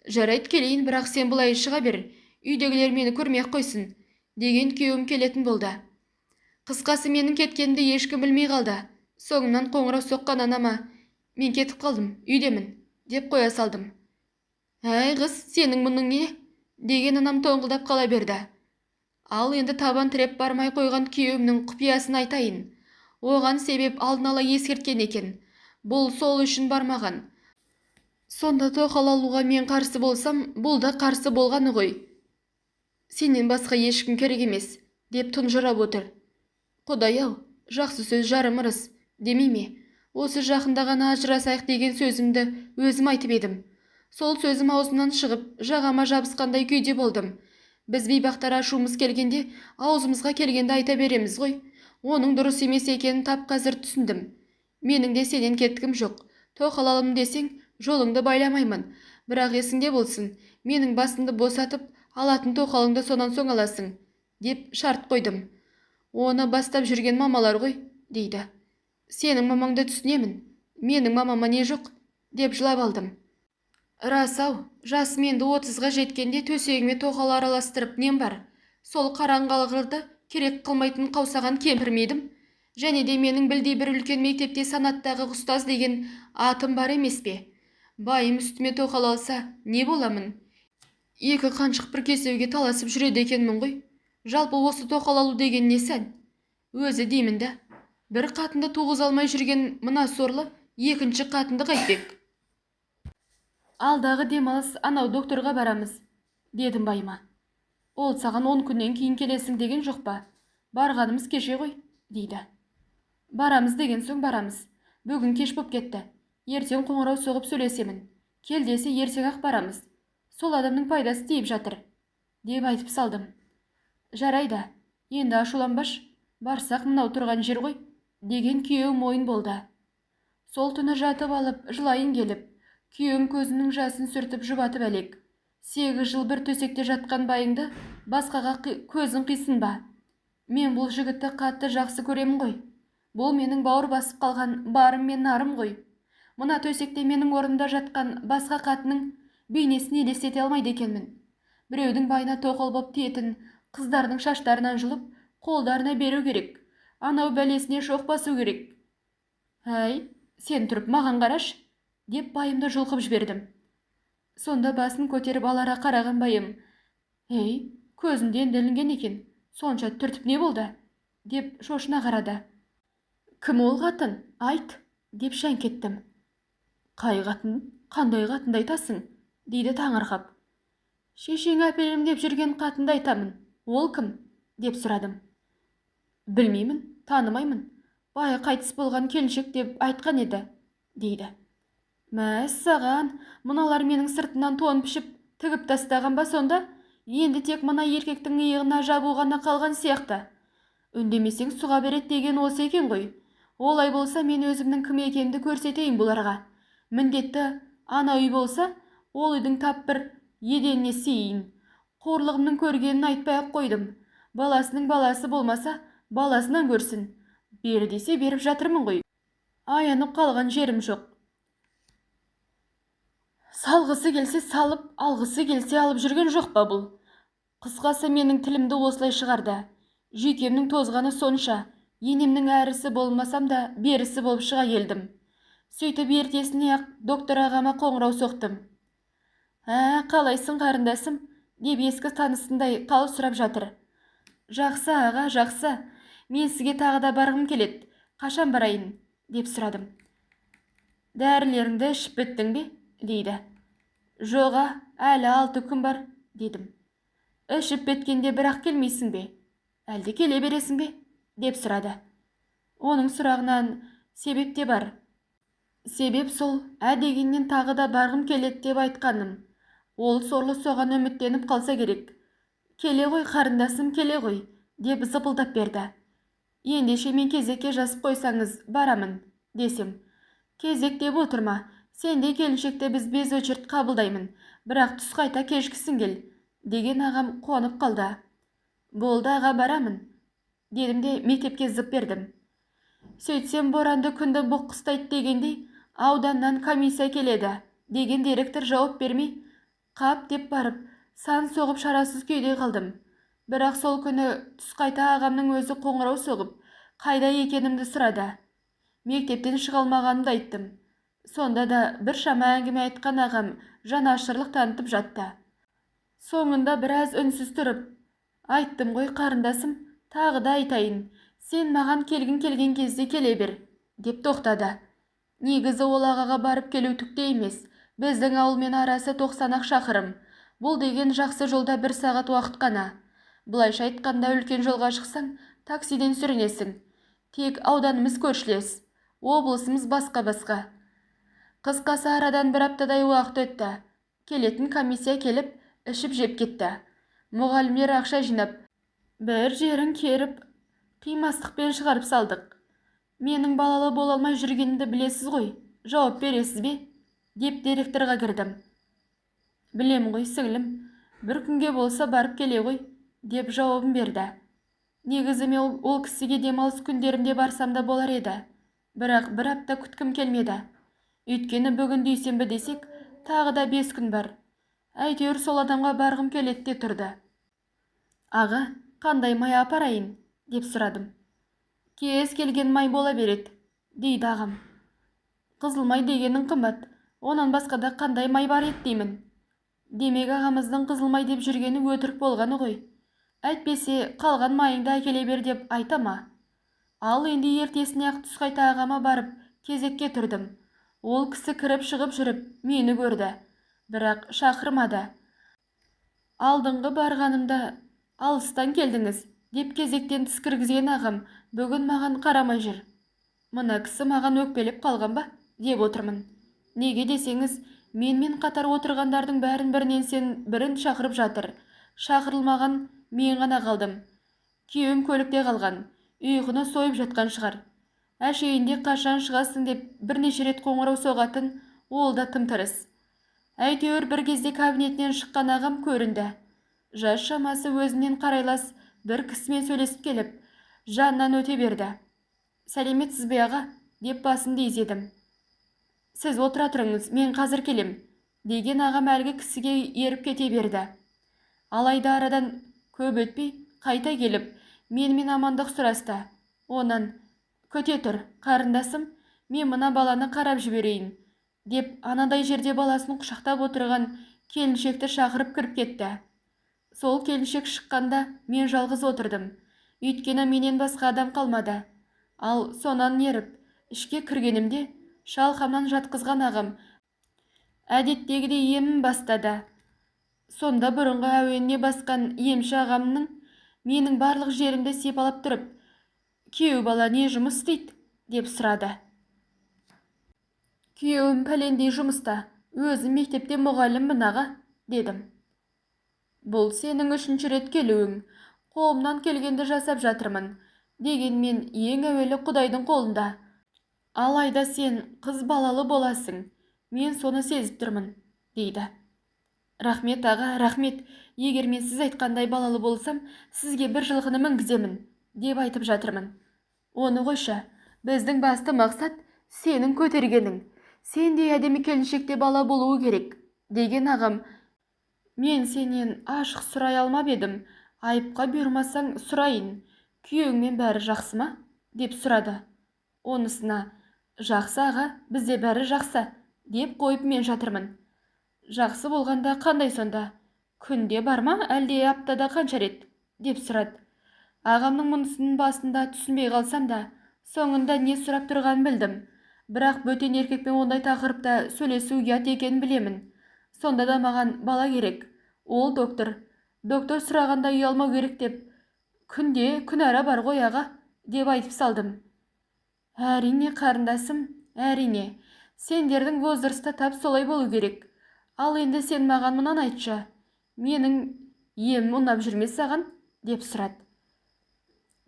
Жарайды келейін, бірақ сен былай шыға бер, үйдегілер мені көрмей-ақ қойсын, деген күйеуім келетін болды. Қысқасы менің кеткенімді ешкім білмей қалды. Соңымнан қоңырау соққан анама, мен кетіп қалдым, үйдемін, деп қоя салдым. Әй қыз, сенің мұның не? Деген анам тоңғылдап қала берді. Ал енді табан тіреп бармай қойған күйеуімнің құпиясын айтайын. Оған себеп алдын ала ескерткен екен. Бұл сол үшін бармаған. Сонда тоқал алуға мен қарсы болсам, бұл да қарсы болғаны ғой. Сенен басқа ешкім керек емес, деп тұнжырап отыр. Құдай-ау, жақсы сөз жарым ырыс, демей ме? Осы жақында ғана ажырасайық деген сөзімді өзім айтып едім. Сол сөзім аузымнан шығып, жағама жабысқандай күйде болдым. Біз бейбақтар ашуымыз келгенде, аузымызға келгенде айта береміз ғой. Оның дұрыс емес екенін тап қазір түсіндім. Менің де сенен кеткім жоқ. Тоқал алым десең, жолыңды байламаймын. Бірақ есіңде болсын, менің басымды босатып, алатын тоқалыңды сонан соң аласың, деп шарт қойдым. Оны бастап жүрген мамалар ғой, дейді. Сенің мамаңды түсінемін. Менің мамама не жоқ, деп жылап алдым. Рас-ау, жасым енді 30-ға жеткенде төсегіме тоқал араластырып нем бар. Сол қараңғалғырды керек қылмайтын қаусаған кемпірмейдім. Және де менің білдей бір үлкен мектепте санаттағы ұстаз деген атым бар емес пе? Байым үстіме тоқал алса, не боламын? Екі қаншық бір кесеуге таласып жүреді екенмін ғой. Жалпы осы тоқал алу деген не сән? Өзі деймін да, бір қатынды туғыз алмай жүрген мына сорлы екінші қатынды қайтпек. Алдағы демалыс анау докторға барамыз, дедім байыма. Ол саған 10 күннен кейін келесің деген жоқ па? Барғанымыз кеше ғой, дейді. Барамыз деген соң барамыз. Бүгін кеш боп кетті. Ертең қоңырау соғып сөйлесемін. Кел десе ертең-ақ барамыз. Сол адамның пайдасы тиіп жатыр, деп айтып салдым. Жарайды, енді ашуланбаш, барсақ мынау тұрған жер ғой, деген күйеуім ойын болды. Сол түні жатып алып, жылайын келіп, күйеуім көзінің жасын сүртіп жұбатып әлек. 8 жыл бір төсекте жатқан байыңды басқаға көзін қисын ба? Мен бұл жігітті қатты жақсы көремін ғой. Бұл менің бауыр басып қалған барым мен нарым ғой. Мына төсекте менің орнымда жатқан басқа қатының бейнесін елестете алмайды екенмін. Біреудің байына тоқал боп тиетін қыздардың шаштарынан жұлып, қолдарына беру керек. Анау бәлесіне шоқ басу керек. Әй, сен тұрып маған қараш, деп байымды жұлқып жібердім. Сонда басын көтеріп алара қараған байым. Ей, көзінде ілінген екен. Сонша түртіп не болды? Деп шошына қарады. Кім ол қатын? Айт, деп шәң кеттім. Қай қатын? Қандай қатынды айтасың? Дейді таңырқап. Шешең әпелім деп жүрген қатынды айтамын. Ол кім? Деп сұрадым. Білмеймін, танымаймын. Бая қайтыс болған келіншек деп айтқан еді, дейді. Мәссаған, мыналар менің сыртынан тон пішіп, тігіп тастаған ба сонда? Енді тек мына еркектің иығына жабу ғана қалған сияқты. Үндемесең суға берет деген осы екен ғой. Олай болса мен өзімнің кім екенімді көрсетейін бұларға. Міндетті ана үй болса, ол үйдің тап бір еденіне сейін. Қорлығымның көргенін айтпай-ақ қойдым. Баласының баласы болмаса, баласынан көрсін. Бері десе беріп жатырмын ғой. Аянып қалған жерім жоқ. Салғысы келсе салып, алғысы келсе алып жүрген жоқ па бұл? Қысқасы менің тілімді осылай шығарды. Жүйкемнің тозғаны сонша, енемнің әрісі болмасам да берісі болып шыға келдім. Сөйтіп ертесіне-ақ доктор ағама қоңырау соқтым. Қалайсың қарындасым? Деп ескі танысындай қал сұрап жатыр. Жақсы аға, жақсы. Мен сізге тағы да барғым келеді. Қашан барайын? Деп сұрадым. Дәрілеріңді ішіп біттің бе? Дейді. Жоға, әлі 6 күн бар, дедім. Ішіп біткенде бірақ келмейсің бе? Әлде келе бересің бе? Деп сұрады. Оның сұрағынан себеп те бар. Себеп сол, дегеннен тағы да барғым келеді деп айтқаным. Ол сорлы соған үміттеніп қалса керек. Келе ғой қарындасым, келе ғой, деп зыпылдап берді. Ендеше мен кезекке жазып қойсаңыз барамын, десем. Кезек деп отырма, сенде келіншекті біз без очередь қабылдаймын, бірақ түс қайта кешкісін кел, деген ағам қуанып қалды. Болды аға, барамын, дедім де мектепке зып бердім. Сөйтсем боранды күнді бұқ қыстайды дегендей, ауданнан комиссия келеді, деген директор жауап бермей, қап деп барып, сан соғып шарасыз күйде қалдым. Бірақ сол күні түс қайта ағамның өзі қоңырау соғып, қайда екенімді сұрады. Мектептен шыға алмағанымды айттым. Сонда да бір шама әңгіме айтқан ағам жанашырлық танытып жатты. Соңында біраз үнсіз тұрып, айттым ғой қарындасым, тағы да айтайын, сен маған келген кезде келе бер, деп тоқтады. Негізі ол ағаға барып келу түкте емес, біздің ауылмен арасы 90 шақырым. Бұл деген жақсы жолда 1 сағат уақыт қана. Бұлайша айтқанда үлкен жолға шықсаң, таксиден сүрінесің. Тек ауданымыз көршілес, облысымыз басқа. Қысқасы арадан 1 аптадай уақыт өтті. Келетін комиссия келіп, ішіп жеп кетті. Мұғалімдер ақша жинап, бір жерін керіп, қимастықпен шығарып салдық. Менің балалы бола алмай жүргенімді білесіз ғой, жауап бересіз бе? Деп директорға кірдім. Білем ғой сіңлім, бір күнге болса барып келе ғой, деп жауабын берді. Негізі мен ол кісіге демалыс күндерімде барсам да болар еді. Бірақ 1 апта күткім келмеді. Өйткені бүгін дүйсенбі десек, тағы да 5 күн бар. Әйтеуір сол адамға барғым келеді де тұрды. Аға, қандай май апарайын? Деп сұрадым. Кез келген май бола береді, дейді ағам. Қызыл май дегенің қымбат, онан басқада қандай май бар еді деймін. Демек ағамыздың қызыл май деп жүргені өтірік болғаны ғой. Әйтпесе қалған майыңды әкеле бер деп айтама. Ал енді ертесіне ақ түс қайта ағама барып кезекке тұрдым. Ол кісі кіріп шығып жүріп мені көрді, бірақ шақырмады. Алдыңғы барғанымда алыстан келдіңіз, деп кезектен тіс кіргізген ағам бүгін маған қарамай жүр. Мына кісі маған өкпелеп қалған ба, деп отырмын. Неге десеңіз, менімен қатар отырғандардың бірін шақырып жатыр. Шақырылмаған мен ғана қалдым. Күйеуім көлікте қалған, ұйқыны сойып жатқан шығар. Әшейінде қашан шығасың деп бірнеше рет қоңырау соғатын, ол да тым тырыс. Әйтеуір бір кезде кабинетінен шыққан ағам көрінді. Жас шамасы өзінен қарайлас бір кісімен сөйлесіп келіп, жанынан өте берді. Сәлеметсіз бе аға, деп басымды изедім. Сіз отыра тұрыңыз, мен қазір келем, деген ағам әлгі кісіге еріп кете берді. Алайда арадан көп өтпей қайта келіп, менімен амандық сұрасты. Онан, көте тұр, қарындасым, мен мына баланы қарап жіберейін, деп анадай жерде баласын құшақтап отырған келіншекті шақырып кіріп кетті. Сол келіншек шыққанда мен жалғыз отырдым. Өйткені менен басқа адам қалмады. Ал сонан еріп, ішке кіргенімде шалқамнан жатқызған ағам әдеттегідей емін бастады. Сонда бұрынғы әуеніне басқан емші ағамның менің барлық жерімді сипалап тұрып, күйеу бала не жұмыс істейді, деп сұрады. Күйеуім пәлендей жұмыста, өзім мектепте мұғаліммін аға, дедім. Бұл сенің 3-ші рет келуің, қолымнан келгенді жасап жатырмын, дегенмен ең әуелі Құдайдың қолында. Алайда сен қыз балалы боласың, мен соны сезіп тұрмын, дейді. Рахмет аға, рахмет, егер мен сіз айтқандай балалы болсам, сізге 1 жылқыны мінгіземін, деп айтып жатырмын. Оны қойшы, біздің басты мақсат сенің көтергенің. Сендей әдемі келіншекте бала болуы керек, деген ағам. Мен сенен ашық сұрай алмап едім, айыпқа бұйырмасаң сұрайын, күйеуіңмен бәрі жақсы ма? Деп сұрады. Онысына, жақсы аға, бізде бәрі жақсы, деп қойып мен жатырмын. Жақсы болғанда қандай сонда? Күнде бар ма, әлде аптада қанша рет? Деп сұрады. Ағамның мұнысының басында түсінбей қалсам да, соңында не сұрап тұрғанын білдім. Бірақ бөтен еркекпен ондай тақырыпта сөйлесу ұят екенін білемін. Сонда да маған бала керек. Ол доктор. Доктор сұрағанда ұялмау керек деп. Күнде күнәра бар ғой аға, деп айтып салдым. Әрине қарындасым, әрине. Сендердің возрастта тап солай болу керек. Ал енді сен маған мұнан айтшы. Менің ем ұнап жүрмес саған? Деп сұрады.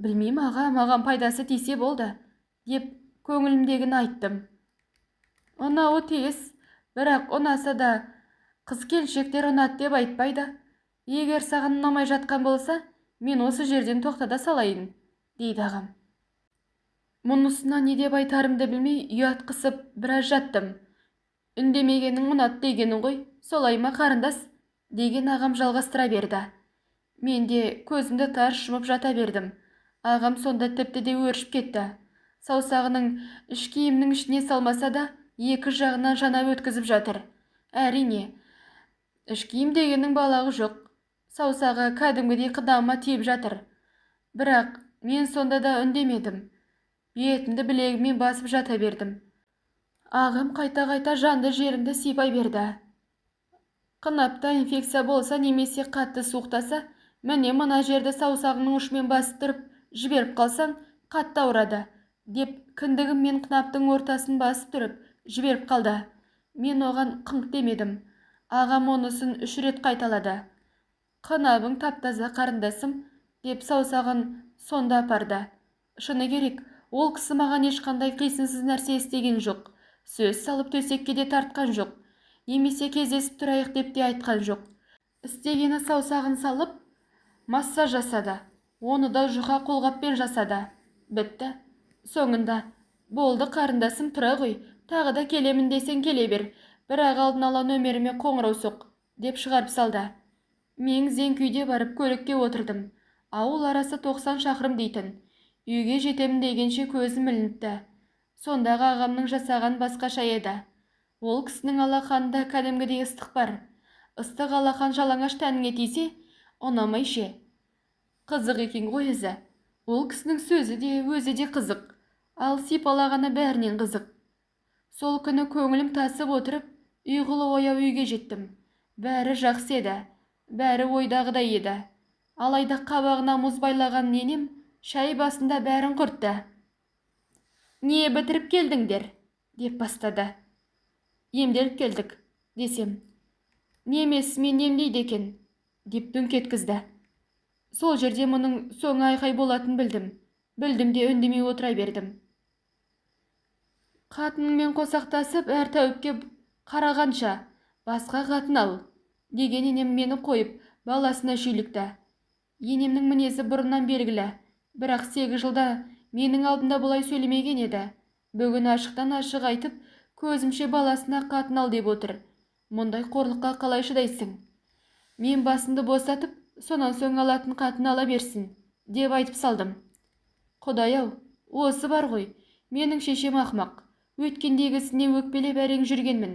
Білмейм аға, маған пайдасы тисе болды, деп көңілімдегіні айттым. Ұнауы тиіс, бірақ ұнаса да қыз келіншектер ұнат деп айтпайды. Егер саған ұнамай жатқан болса, мен осы жерден тоқтата салайын, дейді ағам. Мұнысына не деп айтарымды білмей ұят қысып біраз жаттым. Үндемегенің ұнат дегенің ғой, солай ма қарындас? Деген ағам жалғастыра берді. Мен де көзімді тарс жұмып жата бердім. Ағам сонда тіпті де өршіп кетті. Саусағының іш киімнің ішіне салмаса да, екі жағынан жанап өткізіп жатыр. Әрине, іш киім дегеннің балағы жоқ. Саусағы кәдімгідей қыдамыма тиіп жатыр. Бірақ мен сонда да үндемедім. Бетімді білегіммен басып жата бердім. Ағам қайта-қайта жанды жерімді сипай берді. Қынапта инфекция болса немесе қатты суықтаса, міне мына жерді саусағының ұшымен басып тұрып, жіберіп қалсаң, қатты ауырады, деп кіндігіммен қынаптың ортасын басып тұрып, жіберіп қалды. Мен оған қыңқ демедім. Ағам онысын 3 рет қайталады. Қынабың таптаза қарындасым, деп саусағын сонда апарды. Шыны керек, ол кісі маған ешқандай қисынсыз нәрсе істеген жоқ. Сөз салып төсекке де тартқан жоқ. Немесе кездесіп тұрайық деп те айтқан жоқ. Істегені саусағын салып, массаж жасады. Оны да жұқа қолғаппен жасады. Бітті. Соңында, болды қарындасым, тұра ғой, тағы да келемін десең келе бер, бірақ алдын ала нөмеріме қоңырау соқ, деп шығарып салды. Мен зең күйде барып көлікке отырдым. Ауыл арасы 90 шақырым дейтін. Үйге жетемін дегенше көзім ілініпті. Сондағы ағамның жасаған басқаша еді. Ол кісінің алақанында кәдімгідей ыстық бар. Ыстық алақан жалаңаш тәніңе тисе, ұнамай ше. Қызық екен ғой өзі. Ол кісінің сөзі де, өзі де қызық. Ал сипалағаны бәрінен қызық. Сол күні көңілім тасып отырып, ұйқылы ояу үйге жеттім. Бәрі жақсы еді, бәрі ойдағыдай еді. Алайда қабағына мұз байлаған ненем шай басында бәрін құртты. Не бітіріп келдіңдер? Деп бастады. Емделіп келдік, десем. Немесімен емдейді екен, деп дүңк еткізді. Сол жерде мұның соңы айқай болатын білдім. Білдім де үндемей отыра бердім. Қатыныңмен қосақтасып, әр тәуіпке қарағанша, басқа қатын ал, деген енем мені қойып, баласына шүйлікті. Енемнің мінезі бұрыннан белгілі, бірақ 8 жылда менің алдымда бұлай сөйлемеген еді. Бүгін ашықтан ашық айтып, көзімше баласына қатын ал деп отыр. Мұндай қорлыққа қалай шыдайсың? Мен басымды босатып, сонан соң алатын қатын ала берсін, деп айтып салдым. Құдай-ау, осы бар ғой, менің шешем ақмақ. Өткендегісіне өкпелеп әрең жүргенмін.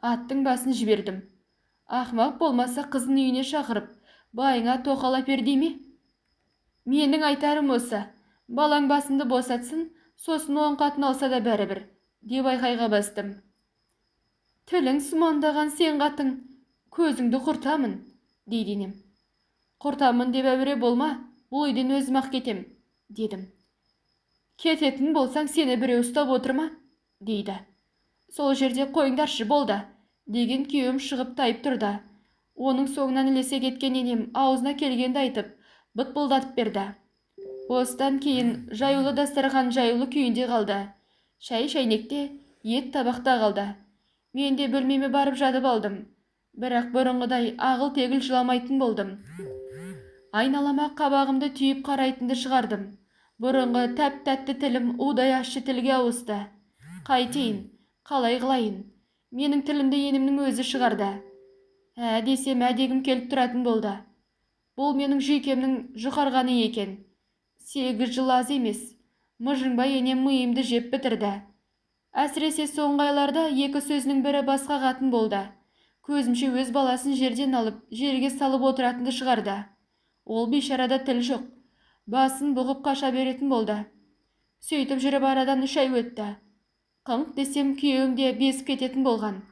Аттың басын жібердім. Ақмақ болмаса қызын үйіне шақырып, байыңа тоқалап бер дей ме? Менің айтарым осы. Балаң басымды босатсын, сосын 10 қатын алса да бәрібір, деп айқайға бастым. Тілің сумаңдаған сен қатын, көзіңді құртамын, дейді енем. Құртамын деп әуре болма, бұл үйден өзім-ақ кетем, дедім. Кететін болсаң сені біреу ұстап отырма, дейді. Сол жерде қойыңдаршы болды, деген күйеуім шығып тайып тұрды. Оның соңынан ілесе кеткен енем аузына келгенді айтып, бытпылдатып берді. Осыдан кейін жаюлы дастархан жаюлы күйінде қалды. Шай шайнекте, ет табақта қалды. Мен де бөлмеме барып жатып алдым. Бірақ бұрынғыдай ағыл-тегіл жыламайтын болдым. Айналама қабағымды түйіп қарайтынды шығардым. Бұрынғы тәп-тәтті тілім удай ащы тілге ауысты. Қайтейін, қалай қылайын? Менің тілімді енімнің өзі шығарды. Десем әдегім келіп тұратын болды. Бұл менің жүйкемнің жұқарғаны екен. 8 жыл аз емес. Мыжыңбай енем миымды жеп бітірді. Әсіресе соңғы айларда 2 сөзінің бірі басқа қатын болды. Көзімше өз баласын жерден алып, жерге салып отыратынды шығарды. Ол бейшарада тіл жоқ. Басын бұғып қаша беретін болды. Сөйтіп жүріп арадан 3 ай өтті. Қыңқ десем күйеуім де безіп кететін болған.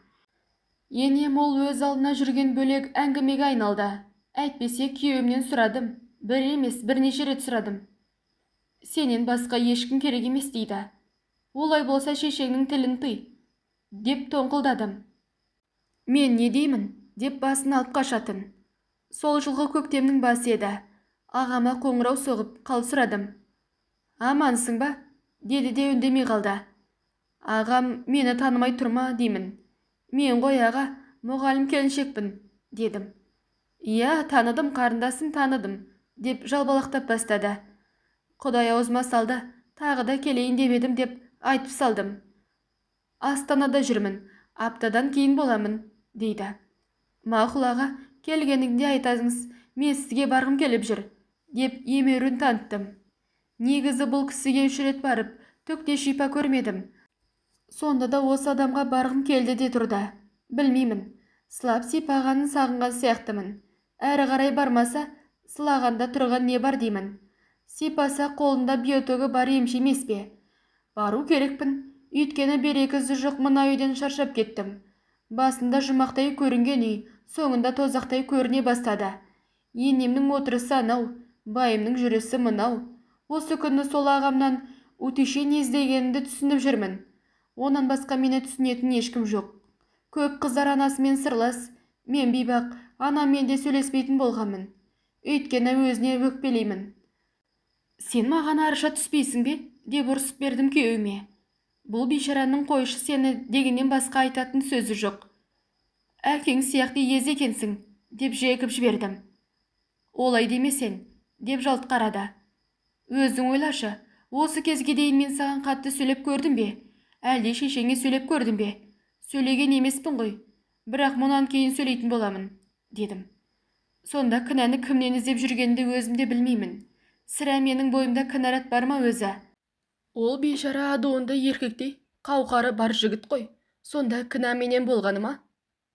Енем ол өз алдына жүрген бөлек әңгімеге айналды. Әйтпесе күйеуімнен сұрадым. Бір емес, бірнеше рет сұрадым. Сенен басқа ешкім керек емес дейді. Олай болса шешеңнің тілін тый, деп тоңқылдадым. Мен не деймін, деп басын алып қашатын. Сол жылғы көктемнің басы еді. Ағама қоңырау соғып қал сұрадым. Амансың ба? Деді де үндемей қалды. Ағам мені танымай тұрма деймін. Мен ғой аға, мұғалім келіншекпін, дедім. Иә, таныдым, қарындасым таныдым, деп жалбалақтап бастады. Құдай аузыма салды, тағы да келейін демедім деп айтып салдым. Астанада жүрмін, аптадан кейін боламын, дейді. Мақұл аға, келгеніңде айтасыңыз, мен сізге барғым келіп жүр, деп емеурін таныттым. Негізі бұл кісіге 3 рет барып, түкте шипа көрмедім. Сонда да осы адамға барғым келді де тұрды. Білмеймін, сылап сипағанын сағынған сияқтымын. Әрі қарай бармаса, сылағанда тұрған не бар деймін. Сипаса қолында биотогі бар емші емес пе? Бару керекпін, үйткені берекізі жоқ мына үйден шаршап кеттім. Басында жұмақтай көрінген үй, соңында тозақтай көріне бастады. Енемнің отырысы анау, байымның жүрісі мынау. Осы күні сол ағамнан утеше не іздегенімді түсініп жүрмін. Онан басқа мені түсінетін ешкім жоқ. Көп қыздар анасымен сырлас, мен бейбақ, анаммен де сөйлеспейтін болғанмын. Өйткені өзіне өкпелеймін. Сен маған арша түспейсің бе? Деп ұрсып бердім күйеуіме. Бұл бейшараның қойшы сені дегеннен басқа айтатын сөзі жоқ. Әкең сияқты ез екенсің, деп жекіп жібердім. Олай демесен, деп жалт қарады. Өзің ойлашы, осы кезге дейін мен саған қатты сөйлеп көрдім бе? Әлде шешеңе сөйлеп көрдім бе? Сөйлеген емеспін ғой, бірақ мұнан кейін сөйлейтін боламын, дедім. Сонда кінәні кімнен іздеп жүргенді өзім де білмеймін. Сірә менің бойымда кінәрат бар ма өзі? Ол бейшара адуынды еркектей, қауқары бар жігіт қой. Сонда кінә менен болғаны ма?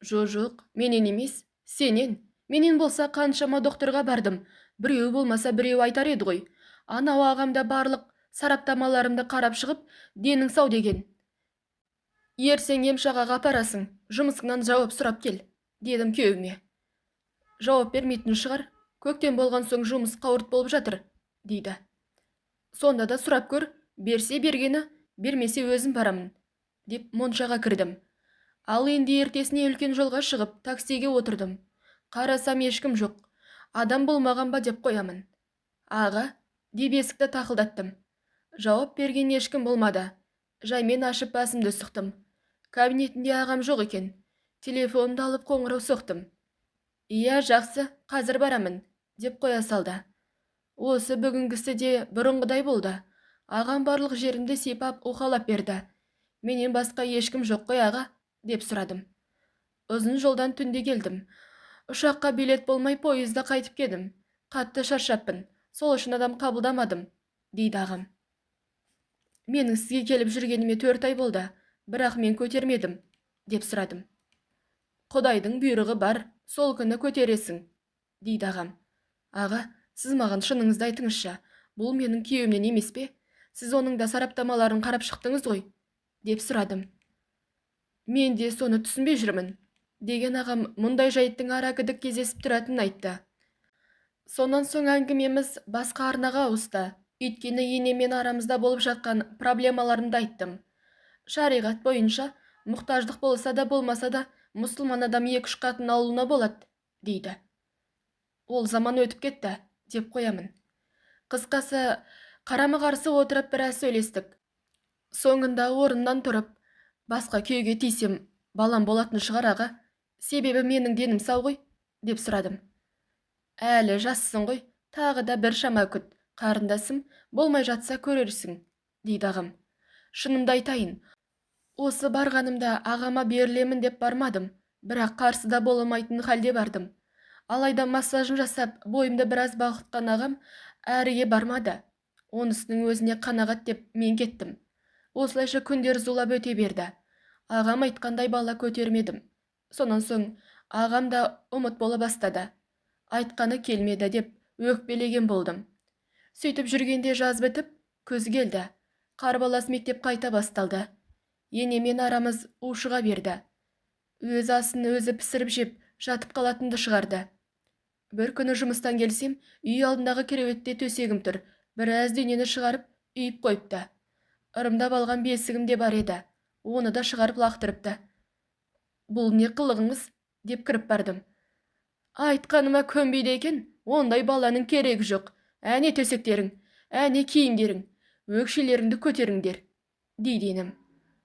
Жоқ, менен емес, сенен. Менен болса қаншама докторға бардым. Біреу болмаса біреу айтар еді ғой. Анау ағамда барлық сараптамаларымды қарап шығып, денің сау деген. Ерсең емшағаға апарасың, жұмысыңнан жауап сұрап кел, дедім күйеуіме. Жауап бермейтін шығар, көктем болған соң жұмыс қауырт болып жатыр, дейді. Сонда да сұрап көр, берсе бергені, бермесе өзім барамын, деп моншаға кірдім. Ал енді ертесіне үлкен жолға шығып, таксиге отырдым. Қарасам ешкім жоқ, адам болмаған ба деп қоямын. Аға, деп есікті тақылдаттым. Жауап берген ешкім болмады. Жаймен ашып басымды сұқтым. Кабинетінде ағам жоқ екен. Телефонымды алып қоңырау соқтым. Иә, жақсы, қазір барамын, деп қоя салды. Осы бүгінгісі де бұрынғыдай болды. Ағам барлық жерімді сипап уқалап берді. Менен басқа ешкім жоқ қой аға, деп сұрадым. Ұзын жолдан түнде келдім. Ұшаққа билет болмай пойызда қайтып кедім. Қатты шаршаппын, сол үшін адам қабылдамадым, дейді ағам. Менің сізге келіп жүргеніме 4 ай болды, бірақ мен көтермедім, деп сұрадым. Құдайдың бұйрығы бар, сол күні көтересің, дейді ағам. Аға, сіз маған шыныңызды айтыңызшы, бұл менің күйеуімнен емес пе? Сіз оның да сараптамаларын қарап шықтыңыз ғой, деп сұрадым. Мен де соны түсінбей жүрмін, деген ағам мұндай жайттың ара-гідік кездесіп тұратынын айтты. Сонан соң әңгімеміз басқа арнаға ауысты. Өйткені енемен арамызда болып жатқан проблемаларымды айттым. Шариғат бойынша, мұқтаждық болса да болмаса да, мұсылман адам 2-3 қатын алуына болады, дейді. Ол заман өтіп кетті, деп қоямын. Қысқасы, қарама-қарсы отырып біраз сөйлестік. Соңында орыннан тұрып, басқа күйеуге тисем, балам болатын шығар аға, себебі менің денім сау ғой, деп сұрадым. Әлі жассың ғой, тағы да бір шама күт. Қарындасым, болмай жатса көрерсің, дейді ағам. Шынымды айтайын, осы барғанымда ағама берілемін деп бармадым. Бірақ қарсыда боламайтын халде бардым. Алайда массажын жасап, бойымды біраз балқытқан ағам әріге бармады. Онысының өзіне қанағат деп мен кеттім. Осылайша күндер зулап өте берді. Ағам айтқандай бала көтермедім. Сонан соң ағам да ұмыт бола бастады. Айтқаны келмеді деп өкпелеген болдым. Сөйтіп жүргенде жаз бітіп, күз келді. Қарбалас мектеп қайта басталды. Енемен арамыз ушыға берді. Өз асын өзі пісіріп жеп, жатып қалатынды шығарды. Бір күні жұмыстан келсем, үй алдындағы кереуетте төсегім тұр. Біраз денені шығарып, үйіп қойыпты. Ырымдап алған бесігім де бар еді. Оны да шығарып лақтырыпты. Бұл не қылығыңыз? Деп кіріп бардым. Айтқаныма көнбейді екен, ондай баланың керегі жоқ. Әне төсектерің, әне киімдерің, өкшелеріңді көтеріңдер, дейді енім.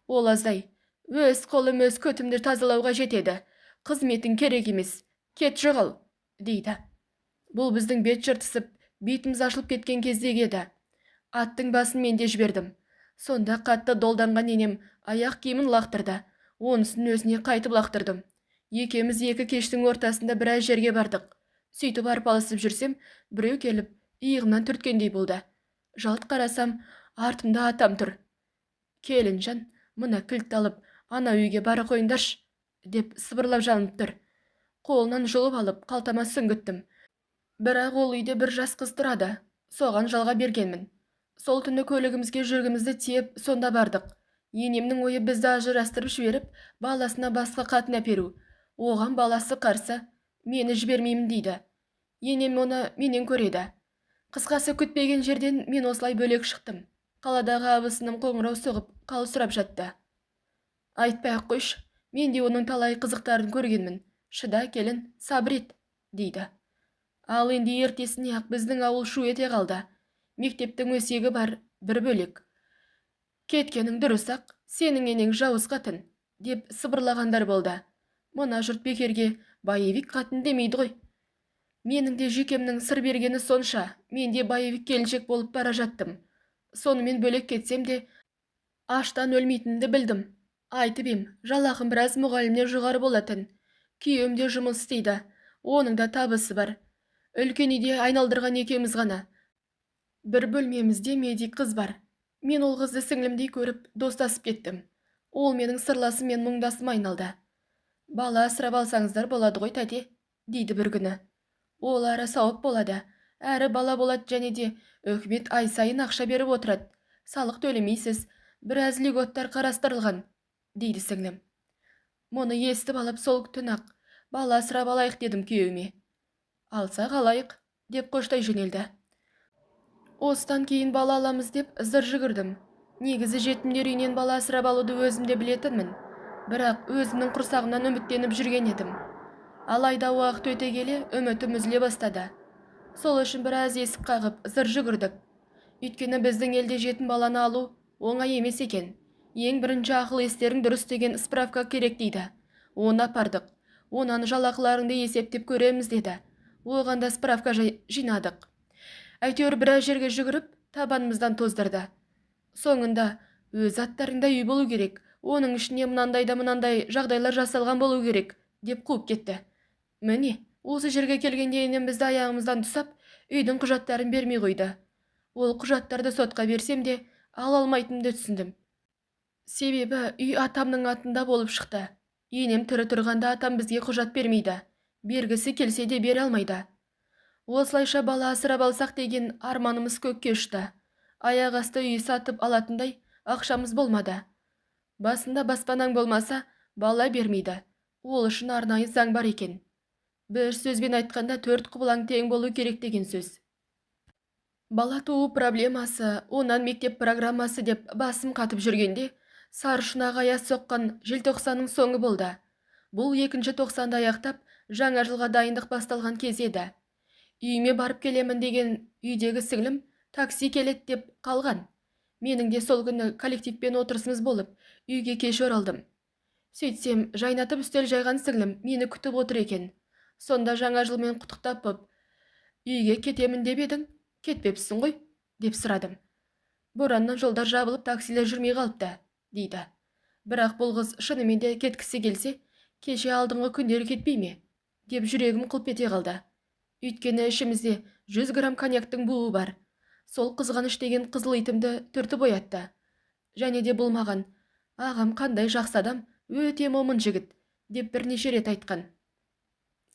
Ол аздай, өз қолым өз көтімді тазалауға жетеді. Қызметің керек емес, кет жоғал, дейді. Бұл біздің бет жыртысып, бетіміз ашылып кеткен кездегі еді. Аттың басын мен де жібердім. Сонда қатты долданған енем аяқ киімін лақтырды. Онысын өзіне қайтып лақтырдым. Екеміз екі кештің ортасында біраз жерге бардық. Сөйтіп арпалысып жүрсем, біреу келіп, иығымнан түрткендей болды. Жалт қарасам, артымда атам тұр. Келінжан, мына кілт алып, ана үйге бара қойыңдаршы, деп сыбырлап жанып тұр. Қолынан жұлып алып, қалтама сүңгіттім. Бірақ ол үйде бір жас қыз тұрады. Соған жалға бергенмін. Сол түні көлігімізге жүргімізді тиеп, сонда бардық. Енемнің ойы бізді ажырастырып жіберіп, баласына басқа қатын әперу. Оған баласы қарсы, мені жібермеймін дейді. Енем оны менен көреді. Қысқасы күтпеген жерден мен осылай бөлек шықтым. Қаладағы абысыным қоңырау соғып, қал сұрап жатты. Айтпай-ақ қойшы, мен де оның талай қызықтарын көргенмін. Шыда келін, сабыр ет, дейді. Ал енді ертесіне ақ біздің ауыл шу ете қалды. Мектептің өсегі бар, бір бөлек. Кеткенің дұрыс-ақ, сенің енең жауыз қатын, деп сыбырлағандар болды. Мына жұрт бекерге Байевик қатын демейді ғой. Менің де жүйкемнің сыр бергені сонша, мен де Байевик келіншек болып бара жаттым. Сонымен бөлек кетсем де, аштан өлмейтінді білдім. Айтып ем, жалақым біраз мұғалімнен жоғары болатын. Күйеуім де жұмыс істейді, оның да табысы бар. Үлкен үйде айналдырған екеуміз ғана. Бір бөлмемізде медик қыз бар. Мен ол қызды сіңлімдей көріп, достасып кеттім. Ол менің сырласым мен мұңдасым айналды. Бала асырап алсаңыздар болады ғой тәте, дейді бір күні. Ол әрі сауап болады, әрі бала болады және де үкімет ай сайын ақша беріп отырады. Салық төлемейсіз, біраз льготтар қарастырылған, дейді сіңлім. Мұны естіп алып сол түн-ақ бала асырап алайық дедім күйеуіме. Алсақ алайық, деп қоштай жөнелді. Осыдан кейін бала аламыз деп зыр жүгірдім. Негізі жетімдер үйінен бала асырап алуды өзімде білетінмін. Бірақ өзімнің құрсағымнан үміттеніп жүрген едім. Алайда уақыт өте келе үмітім үзіле бастады. Сол үшін біраз есік қағып зыр жүгірдік. Өйткені біздің елде жетім баланы алу оңай емес екен. Ең бірінші ақыл естерің дұрыс деген справка керек дейді. Оны апардық. Онан жалақыларыңды есептеп көреміз деді. Оған да справка жинадық. Әйтеуір біраз жерге жүгіріп, табанымыздан тоздырды. Соңында өз аттарында үй болу керек, оның ішіне мынандай жағдайлар жасалған болу керек, деп қуып кетті. Міне, осы жерге келгенде енем бізді аяғымыздан тұсап, үйдің құжаттарын бермей қойды. Ол құжаттарды сотқа берсем де, ала алмайтынымды түсіндім. Себебі үй атамның атында болып шықты. Енем тірі тұрғанда атам бізге құжат бермейді. Бергісі келсе де бере алмайды. Осылайша бала асырап алсақ деген арманымыз көкке ұшты. Аяқ асты үй сатып алатындай ақшамыз болмады. Басында баспанаң болмаса, бала бермейді. Ол үшін арнайы заң бар екен. Бір сөзбен айтқанда 4 құбылаң тең болу керек деген сөз. Бала туу проблемасы, онан мектеп программасы деп басым қатып жүргенде, сарышынақ аяз соққан желтоқсанның соңы болды. Бұл 2-ші тоқсанда аяқтап, жаңа жылға дайындық басталған кез еді. Үйіме барып келемін деген үйдегі сіңлім такси келет деп қалған. Менің де сол күні коллективпен отырысымыз болып, үйге кеш оралдым. Сөйтсем, жайнатып үстел жайған сіңлім мені күтіп отыр екен. Сонда жаңа жылмен құттықтап боп, үйге кетемін деп едің, кетпепсің ғой, деп сұрадым. Бораннан жолдар жабылып, таксилер жүрмей қалыпты, дейді. Бірақ бұл қыз шынымен де кеткісі келсе, кеше алдыңғы күндері кетпей ме? Деп жүрегім қылп ете қалды. Өйткені ішімізде 100 грамм коньяктың буы бар. Сол қызғаныш деген қызыл итімді түртіп оятты. Және де бұл маған: ағам қандай жақсы адам, өте момын жігіт, деп бірнеше рет айтқан.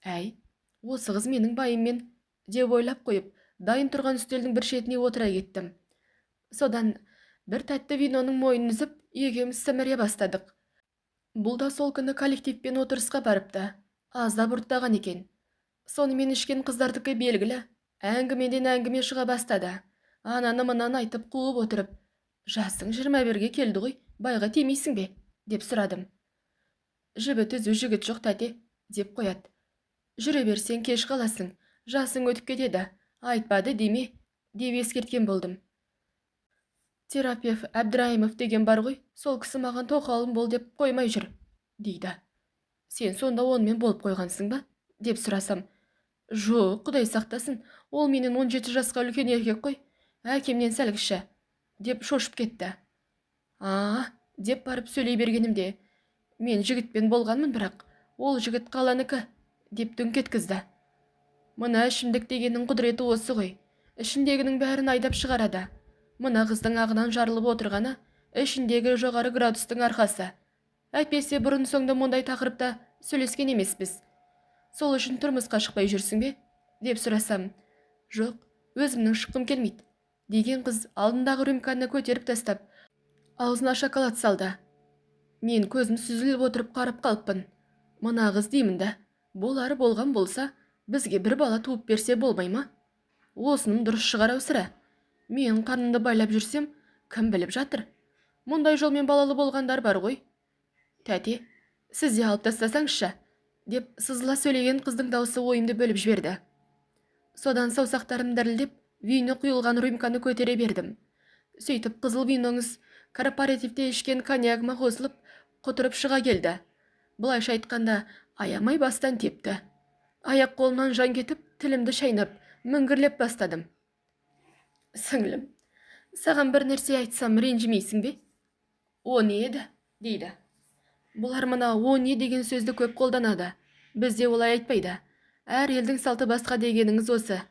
Әй, осы қыз менің байыммен, деп ойлап қойып, дайын тұрған үстелдің бір шетіне отыра кеттім. Содан бір тәтті виноның мойнын үзіп, екеуміз сіміре бастадық. Бұл да сол күні коллективпен отырысқа барыпты. Аздап ұрттаған екен. Сонымен ішкен қыздардікі белгілі. Әңгімеден әңгіме шыға бастады. Ананы мынаны айтып қуып отырып: жасың 21-ге келді ғой, байға темейсің бе? Деп сұрадым. Жібі түзу жігіт жоқ тәте, деп қояды. Жүре берсең кеш қаласың, жасың өтіп кетеді, айтпады деме, деп ескерткен болдым. Терапевт Әбдірайымов деген бар ғой, сол кісі маған тоқалым бол деп қоймай жүр, дейді. Сен сонда онымен болып қойғансың ба? Деп сұрасам. Жоқ, құдай сақтасын, ол менен 17 жасқа үлкен еркек қой, әкемнен сәл кіші, деп шошып кетті. Деп барып сөйлей бергенімде: мен жігітпен болғанмын, бірақ ол жігіт қаланыкі, деп дүңк еткізді. Мына ішімдік дегеннің құдіреті осы ғой, ішіндегінің бәрін айдап шығарады. Мына қыздың ағынан жарылып отырғаны ішіндегі жоғары градустың арқасы. Әйтпесе бұрын соңды мұндай тақырыпта сөйлескен емеспіз. Сол үшін тұрмысқа шықпай жүрсің бе? Деп сұрасам. Жоқ, өзімнің шыққым келмейді, деген қыз алдындағы рюмканы көтеріп тастап, аузына шоколад салды. Мен көзім сүзіліп отырып қарап қалыппын. Мына қыз деймін да, болары болған болса, бізге бір бала туып берсе болмай ма? Осыным дұрыс шығар сірә. Мен қарнымды байлап жүрсем, кім біліп жатыр? Мұндай жолмен балалы болғандар бар ғой. Тәте, сіз де алып тастасаңызшы, деп сызыла сөйлеген қыздың даусы ойымды бөліп жіберді. Содан саусақтарым дірілдеп, вино құйылған рюмканы көтере бердім. Сөйтіп қызыл виноңыз корпоративте ішкен коньягыма қосылып, құтырып шыға келді. Бұлайша айтқанда, аямай бастан тепті. Аяқ қолынан жан кетіп, тілімді шайнап, мүңгірлеп бастадым. Сіңлім, саған бір нәрсе айтсам ренжімейсің бе? О не еді, дейді. Бұлар мына о не деген сөзді көп қолданады. Бізде олай айтпайды. Әр елдің салты басқа дегеніңіз осы.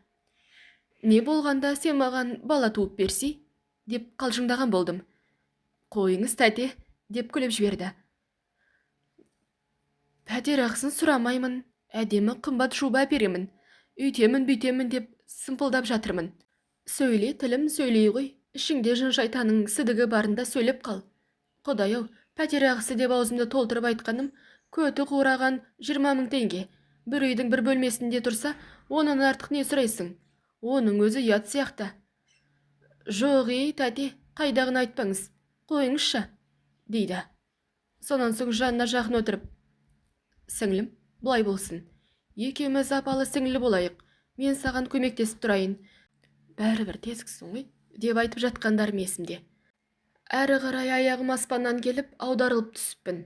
Не болғанда сен маған бала туып берсей? Деп қалжыңдаған болдым. Қойыңыз тәте, деп күліп жіберді. Пәтер ақысын сұрамаймын, әдемі қымбат шуба әперемін, үйтемін бүйтемін деп сымпылдап жатырмын. Сөйле, тілім, сөйлей ғой, ішіңде жын шайтаның сідігі барында сөйлеп қал. Құдай-ау, пәтер ақысы деп аузымды толтырып айтқаным, көті қураған 20 000 теңге. Бір үйдің бір бөлмесінде тұрса, оның артық не сұрайсың? Оның өзі ұят сияқты. Жоқ, тәте, қайдағын айтпаңыз, қойыңызшы, дейді. Сонан соң жанына жақын отырып: сіңлім, бұлай болсын, екеуміз апалы сіңлі болайық, мен саған көмектесіп тұрайын. Бәрібір тесіксің ғой, деп айтып жатқандарым есімде. Әрі қарай аяғым аспаннан келіп, аударылып түсіппін.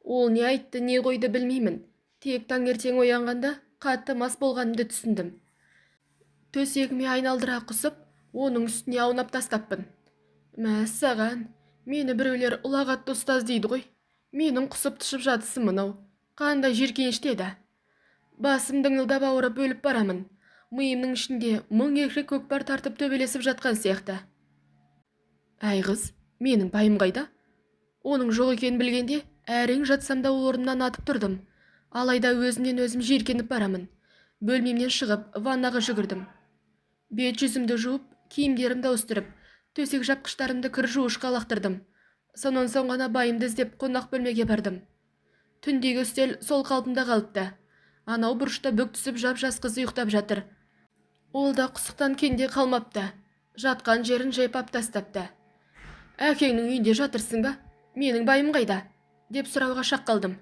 Ол не айтты, не қойды білмеймін. Тек таңертең оянғанда қатты мас болғанымды түсіндім. Төсегіме айналдыра құсып, оның үстіне аунап тастаппын. Мәссаған, мені біреулер ұлағатты ұстаз дейді ғой. Менің құсып тұшып жатысым мынау. Қандай жеркенішті еді. Басымдың ылдап ауырып өліп барамын. Миымның ішінде 1000 екші көкпар тартып төбелесіп жатқан сияқты. Әй қыз, менің байым қайда? Оның жоқ екенін білгенде, әрең жатсам да орнымнан атып тұрдым. Алайда өзімнен өзім жеркеніп барамын. Бөлмемнен шығып, ваннаға жүгірдім. Бет жүзімді жуып, киімдерімді ауыстырып, төсек жапқыштарымды кір жуышқа лақтырдым. Сонан соң ғана байымды іздеп қонақ бөлмеге бардым. Түндегі үстел сол қалпында қалыпты. Анау бұрышта бүк түсіп жап-жас қыз ұйықтап жатыр. Ол да құсықтан кенде қалмапты. Жатқан жерін жайпап тастапты. Әкеңнің үйінде жатырсың ба? Менің байым қайда? Деп сұрауға шақ қалдым.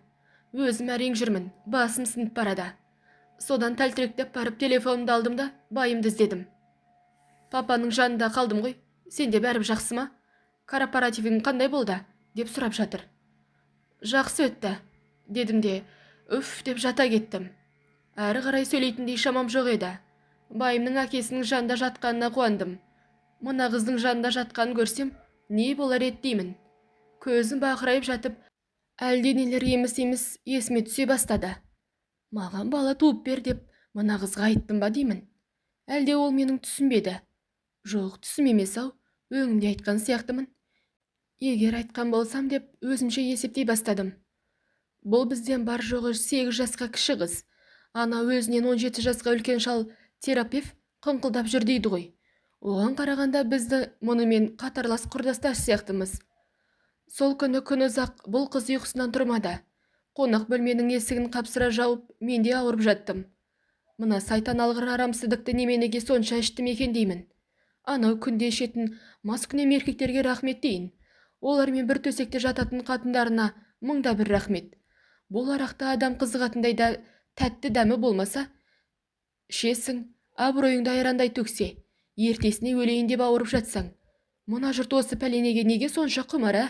Өзім әрең жүрмін, басым сынып барады. Содан тәлтіректеп барып телефонымды алдым да байымды іздедім. Папаның жанында қалдым ғой, сенде бәрібір жақсы ма? Корпоративің қандай болды? Деп сұрап жатыр. Жақсы өтті, дедім де, үф деп жата кеттім. Әрі қарай сөйлейтіндей шамам жоқ еді. Байымның әкесінің жанында жатқанына қуандым. Мына қыздың жанында жатқанын көрсем, не болар еді деймін. Көзім бақырайып жатып, әлденелер еміс-еміс есіме түсе бастады. Маған бала туып бер деп мына қызға айттым ба деймін. Әлде ол менің түсінбеді? Жоқ, түсім емес-ау, өңімде айтқан сияқтымын. Егер айтқан болсам деп өзімше есептей бастадым. Бұл бізден бар жоғы 8 жасқа кіші қыз. Ана өзінен 17 жасқа үлкен шал терапевт қыңқылдап жүр дейді ғой. Оған қарағанда бізді мұнымен қатарлас құрдастас сияқтымыз. Сол күні күн ұзақ бұл қыз ұйқысынан тұрмады. Қонақ бөлменің есігін қапсыра жауып, мен де ауырып жаттым. Мына сайтан алғыр арамсыздықты неменеге сонша іштім екен деймін. Анау күнде ішетін маскүнем еркектерге рахмет дейін. Олармен бір төсекте жататын қатындарына мыңда бір рахмет. Бұл арақта адам қызығатындай да тәтті дәмі болмаса, ішесің, абыройыңды айрандай төксе, ертесіне өлейін деп ауырып жатсаң. Мына жұрт осы пәленеге неге сонша құмара?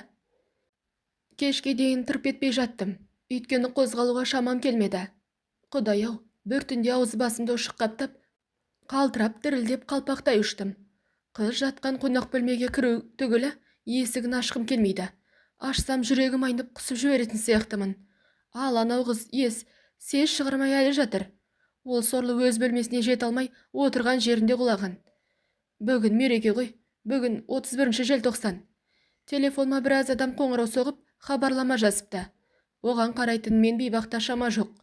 Кешке дейін тырп етпей жаттым. Өйткені қозғалуға шамам келмеді. Құдай-ау, бір түнде аузы басымды ұшық қаптап, қалтырап дірілдеп қалпақтай ұштым. Қыз жатқан қонақ бөлмеге кіру түгілі есігін ашқым келмейді. Ашсам жүрегім айнып құсып жіберетін сияқтымын. Ал анау қыз сес шығармай әлі жатыр. Ол сорлы өз бөлмесіне жете алмай отырған жерінде құлаған. Бүгін мереке ғой, бүгін 31 желтоқсан. Телефоныма біраз адам қоңырау соғып, хабарлама жазыпты. Оған қарайтын мен бейбақта шама жоқ.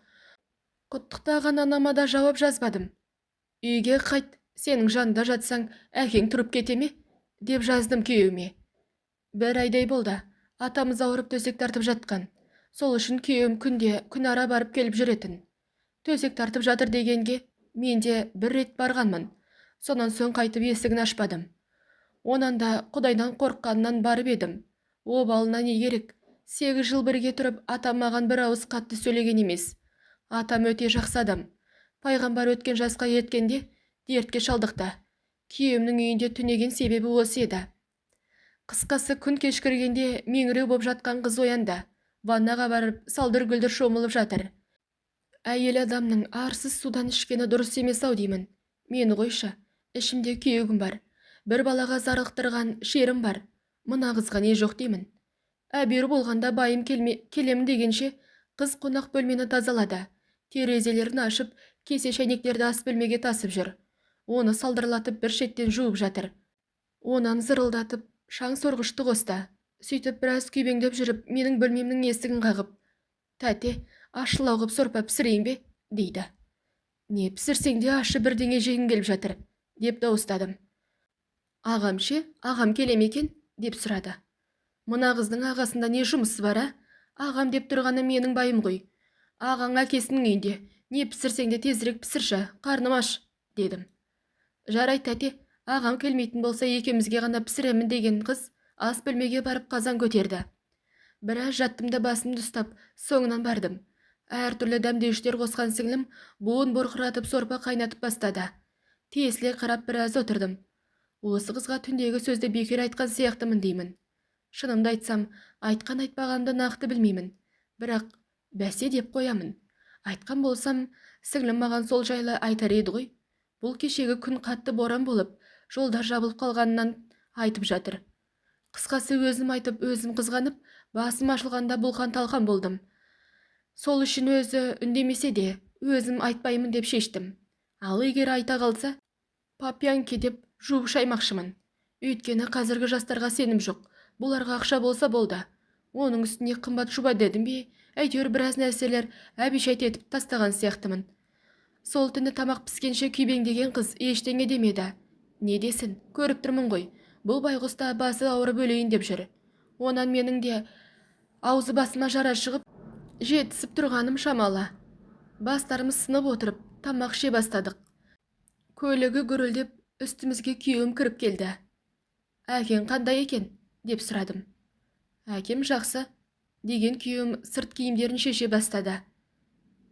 Құттықтаған анама да жауап жазбадым. Үйге қайт, сенің жанында жатсаң, әкең тұрып кете ме? Деп жаздым күйеуіме. Бір айдай болды, атамыз ауырып төсек тартып жатқан. Сол үшін күйеуім күнде күн ара барып келіп жүретін. Төсек тартып жатыр дегенге мен де бір рет барғанмын. Сонан соң қайтып есігін ашпадым. Онан да Құдайдан қорыққаннан барып едім. Обалына не керек? 8 жыл бірге тұрып, атам маған бір ауыз қатты сөйлеген емес. Атам өте жақсы адам. Пайғамбар өткен жасқа еткенде дертке шалдықты. Күйеуімнің үйінде түнеген себебі осы еді. Қысқасы, күн кешкіргенде меңіреу боп жатқан қыз оянды. Ваннаға барып, салдыр-гүлдір шомылып жатыр. Әйел адамның арсыз судан ішкені дұрыс емес-ау деймін. Мені қойшы, ішімде күйеуім бар. Бір балаға зарықтырған шерім бар. Мына қызға не жоқ деймін. Әбері болғанда байым келемін дегенше, қыз қонақ бөлмені тазалады. Терезелерін ашып, кесе шәйнектерді ас бөлмеге тасып жүр. Оны салдырлатып бір шеттен жуып жатыр. Онан зырылдатып, шаң сорғышты қосты. Сөйтіп біраз күйбеңдеп жүріп, менің бөлмемнің есігін қағып, «Тәте, ашылау қып сорпа пісірейін бе?» дейді. «Не пісірсең де ашы бірдеңе жегің келіп жатыр», деп дауыстадым. «Ағам ше, ағам келе ме екен?» деп сұрады. «Мына қыздың ағасында не жұмысы бар, а? Ағам деп тұрғаны менің байым ғой. Ағаң әкесінің үйінде, не пісірсең де тезірек пісірші, қарным аш», дедім. «Жарай тәте, ағам келмейтін болса екеумізге ғана пісіремін» деген қыз ас бөлмеге барып қазан көтерді. Біраз жаттымда басымды ұстап, соңынан бардым. Әртүрлі дәмдеуіштер қосқан сіңлім буын бұрқыратып сорпа қайнатып бастады. Тесіле қарап біраз отырдым. Осы қызға түндегі сөзді бекер айтқан сияқтымын деймін. Шынымды айтсам, айтқан айтпағанды нақты білмеймін. Бірақ бәсе деп қоямын. Айтқан болсам, сіңлім маған сол жайлы айтар еді ғой. Бұл кешегі күн қатты боран болып, жолдар жабылып қалғанынан айтып жатыр. Қысқасы, өзім айтып, өзім қызғанып, басым ашылғанда бұлқан талқан болдым. Сол үшін өзі үндемесе де, өзім айтпаймын деп шештім. Ал егер айта қалса, папянки деп жуып шаймақшымын. Өйткені қазіргі жастарға сенім жоқ. Бұларға ақша болса болды. Оның үстіне қымбат шуба дедім бе, әйтеуір біраз нәрселер әбишайт етіп тастаған сияқтымын. Сол түні тамақ піскенше күйбеңдеген қыз ештеңе демеді. Не десін, көріп тұрмын ғой. Бұл байғұста басы ауырып өлейін деп жүр. Онан менің де аузы басыма жара шығып, жетісіп тұрғаным шамалы. Бастарымыз сынып отырып, тамақ ше бастадық. Көлігі гүрілдеп, үстімізге күйеуім кіріп келді. «Әкең қандай екен?» деп сұрадым. «Әкем жақсы», деген күйеуім сырт киімдерін шеше бастады.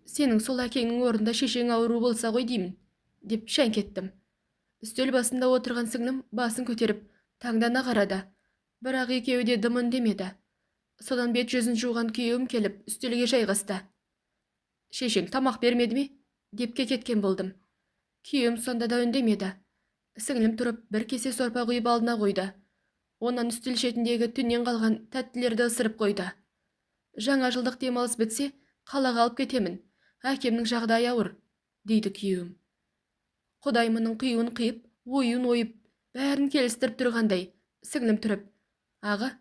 «Сенің сол әкеңнің орнында шешең ауру болса ғой деймін», деп шәңкеттім. Үстел басында отырған сіңлім басын көтеріп, таңдана қарады. Бірақ екеуі де дымын демеді. Содан бет жүзін жуған күйеуім келіп, үстелге жайғасты. «Шешең тамақ бермеді ме?» деп кекеткен болдым. Күйеуім сонда да үндемеді. Сіңлім тұрып, бір кесе сорпа құйып алдына қойды. Онан үстел шетіндегі түннен қалған тәттілерді ысырып қойды. Жаңа жылдық демалыс бітсе, қалаға алып кетемін. Әкемнің жағдайы ауыр, дейді күйеуім. Құдай мұның қиюын қиып, ойын ойып, бәрін келістіріп тұрғандай, сіңлім тұрып, аға,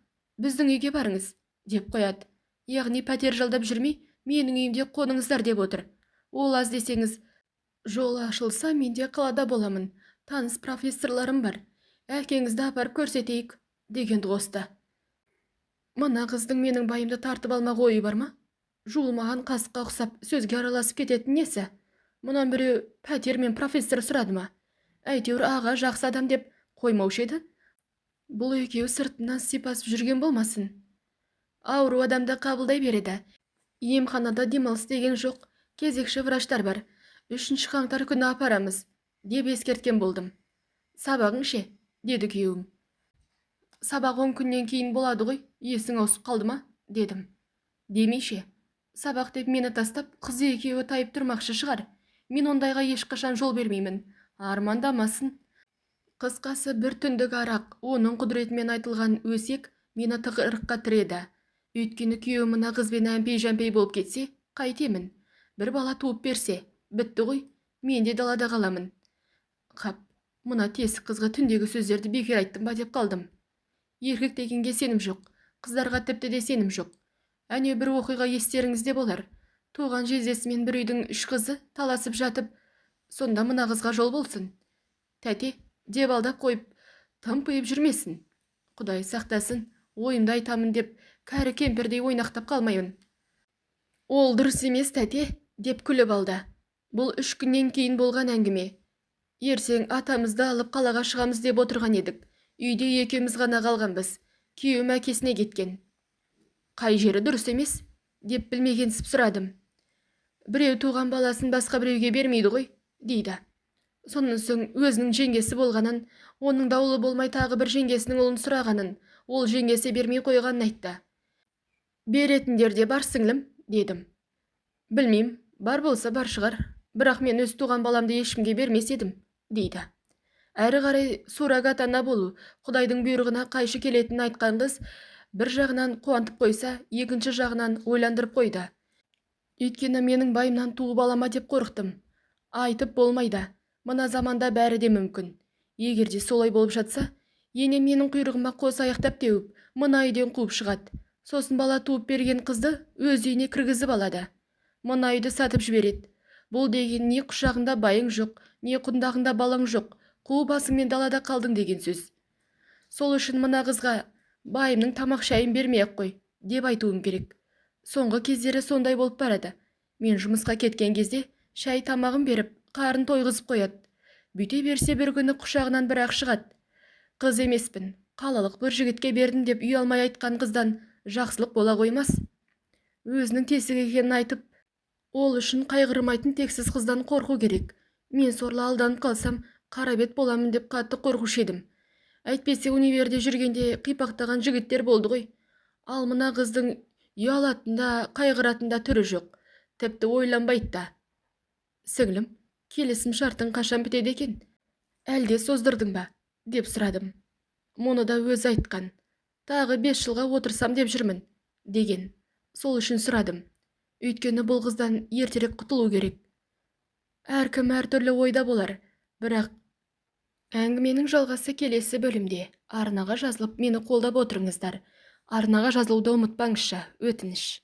біздің үйге барыңыз, деп қояды. Яғни пәтер жалдап жүрмей, менің үйімде қоныңыздар деп отыр. Ол аз десеңіз, жол ашылса мен де қалада боламын. Таныс профессорларым бар. Әкеңізді апарып көрсетейік, дегенді қосты. Мына қыздың менің байымды тартып алмақ ойы бар ма? Жуылмаған қасыққа ұқсап сөзге араласып кететін несі? Мұнан біреу пәтер мен профессор сұрады ма? Әйтеуір аға жақсы адам деп қоймаушы еді. Бұл екеуі сыртынан сипасып жүрген болмасын. Ауру адамды қабылдай береді. Емханада демалыс деген жоқ, кезекші врачтар бар. 3 қаңтар күні апарамыз, деп ескерткен болдым. Сабағың ше, деді күйеуім. Сабақ 10 күннен кейін болады ғой, есің ауысып қалды ма, дедім. Демейше, сабақ деп мені тастап, қыз екеуі тайып тұрмақшы шығар. Мен ондайға ешқашан жол бермеймін. Армандамасын. Қысқасы бір түндік арақ, оның құдіретімен айтылған өсек мені тығырыққа тіреді. Өйткені күйеуім мына қызбен әмпей-жәмпей болып кетсе, қайтемін. Бір бала туып берсе, бітті ғой, мен де далада қаламын. Қап, мына тесік қызға түндегі сөздерді бекер айттым ба деп қалдым. Еркек дегенге сенім жоқ, қыздарға тіпті де сенім жоқ. Әне бір оқиға естеріңізде болар. Туған жездесімен бір үйдің 3 қызы таласып жатып, сонда мына қызға жол болсын. Тәте, деп алдап қойып, тымпиып жүрмесін. Құдай сақтасын, ойымды айтамын деп, кәрі кемпірдей ойнақтап қалмайын. Ол дұрыс емес, тәте, деп күліп алды. Бұл 3 күннен кейін болған әңгіме. Ертең атамызды алып қалаға шығамыз деп отырған едік. Үйде екеуміз ғана қалғанбыз. Күйеуім әкесіне кеткен. Қай жері дұрыс емес, деп білмегенсіп сұрадым. Біреу туған баласын басқа біреуге бермейді ғой, дейді. Сонан соң өзінің жеңгесі болғанын, оның да ұлы болмай тағы бір жеңгесінің ұлын сұрағанын, ол жеңгесі бермей қойғанын айтты. Беретіндер де бар сіңлім, дедім. Білмейм, бар болса бар шығар, бірақ мен өз туған баламды ешкімге бермес едім, дейді. Әрі қарай суррогат ана болу, Құдайдың бұйрығына қайшы келетінін айтқан қыз, бір жағынан қуантып қойса, екінші жағынан ойландырып қойды. Өйткені менің байымнан туып алама деп қорықтым. Айтып болмайды, мына заманда бәрі де мүмкін. Егерде солай болып жатса, ене менің құйрығыма қос аяқтап теуіп, мына үйден қуып шығады. Сосын бала туып берген қызды өз үйіне кіргізіп алады. Мына үйді сатып жібереді. Бұл деген не құшағында байың жоқ, не құндағында балаң жоқ, қу басыңмен далада қалдың деген сөз. Сол үшін мына қызға байымның тамақ шайын бермей-ақ қой, деп айтуым керек. Соңғы кездері сондай болып барады. Мен жұмысқа кеткен кезде шай тамағын беріп, қарын тойғызып қояды. Бүйте берсе бір күні құшағынан бір-ақ шығады. Қыз емеспін, қалалық бір жігітке бердім деп үй алмай айтқан қыздан жақсылық бола қоймас. Өзінің тесік екенін айтып, ол үшін қайғырмайтын тексіз қыздан қорқу керек. Мен сорлы алданып қалсам, қарабет боламын деп қатты қорқушы едім. Әйтпесе универде жүргенде қипақтаған жігіттер болды ғой. Ал мына қыздың ұялатында, қайғыратында түрі жоқ. Тіпті ойланбайды да. Сіңлім, келісім шартың қашан бітеді екен? Әлде создырдың ба? Деп сұрадым. Мұны да өзі айтқан. Тағы 5 жылға отырсам деп жүрмін, деген. Сол үшін сұрадым. Өйткені бұл қыздан ертерек құтылу керек. Әркім әртүрлі ойда болар, бірақ әңгіменің жалғасы келесі бөлімде. Арнаға жазылып мені қолдап отырыңыздар. Арнаға жазылуды ұмытпаңызшы, өтініш.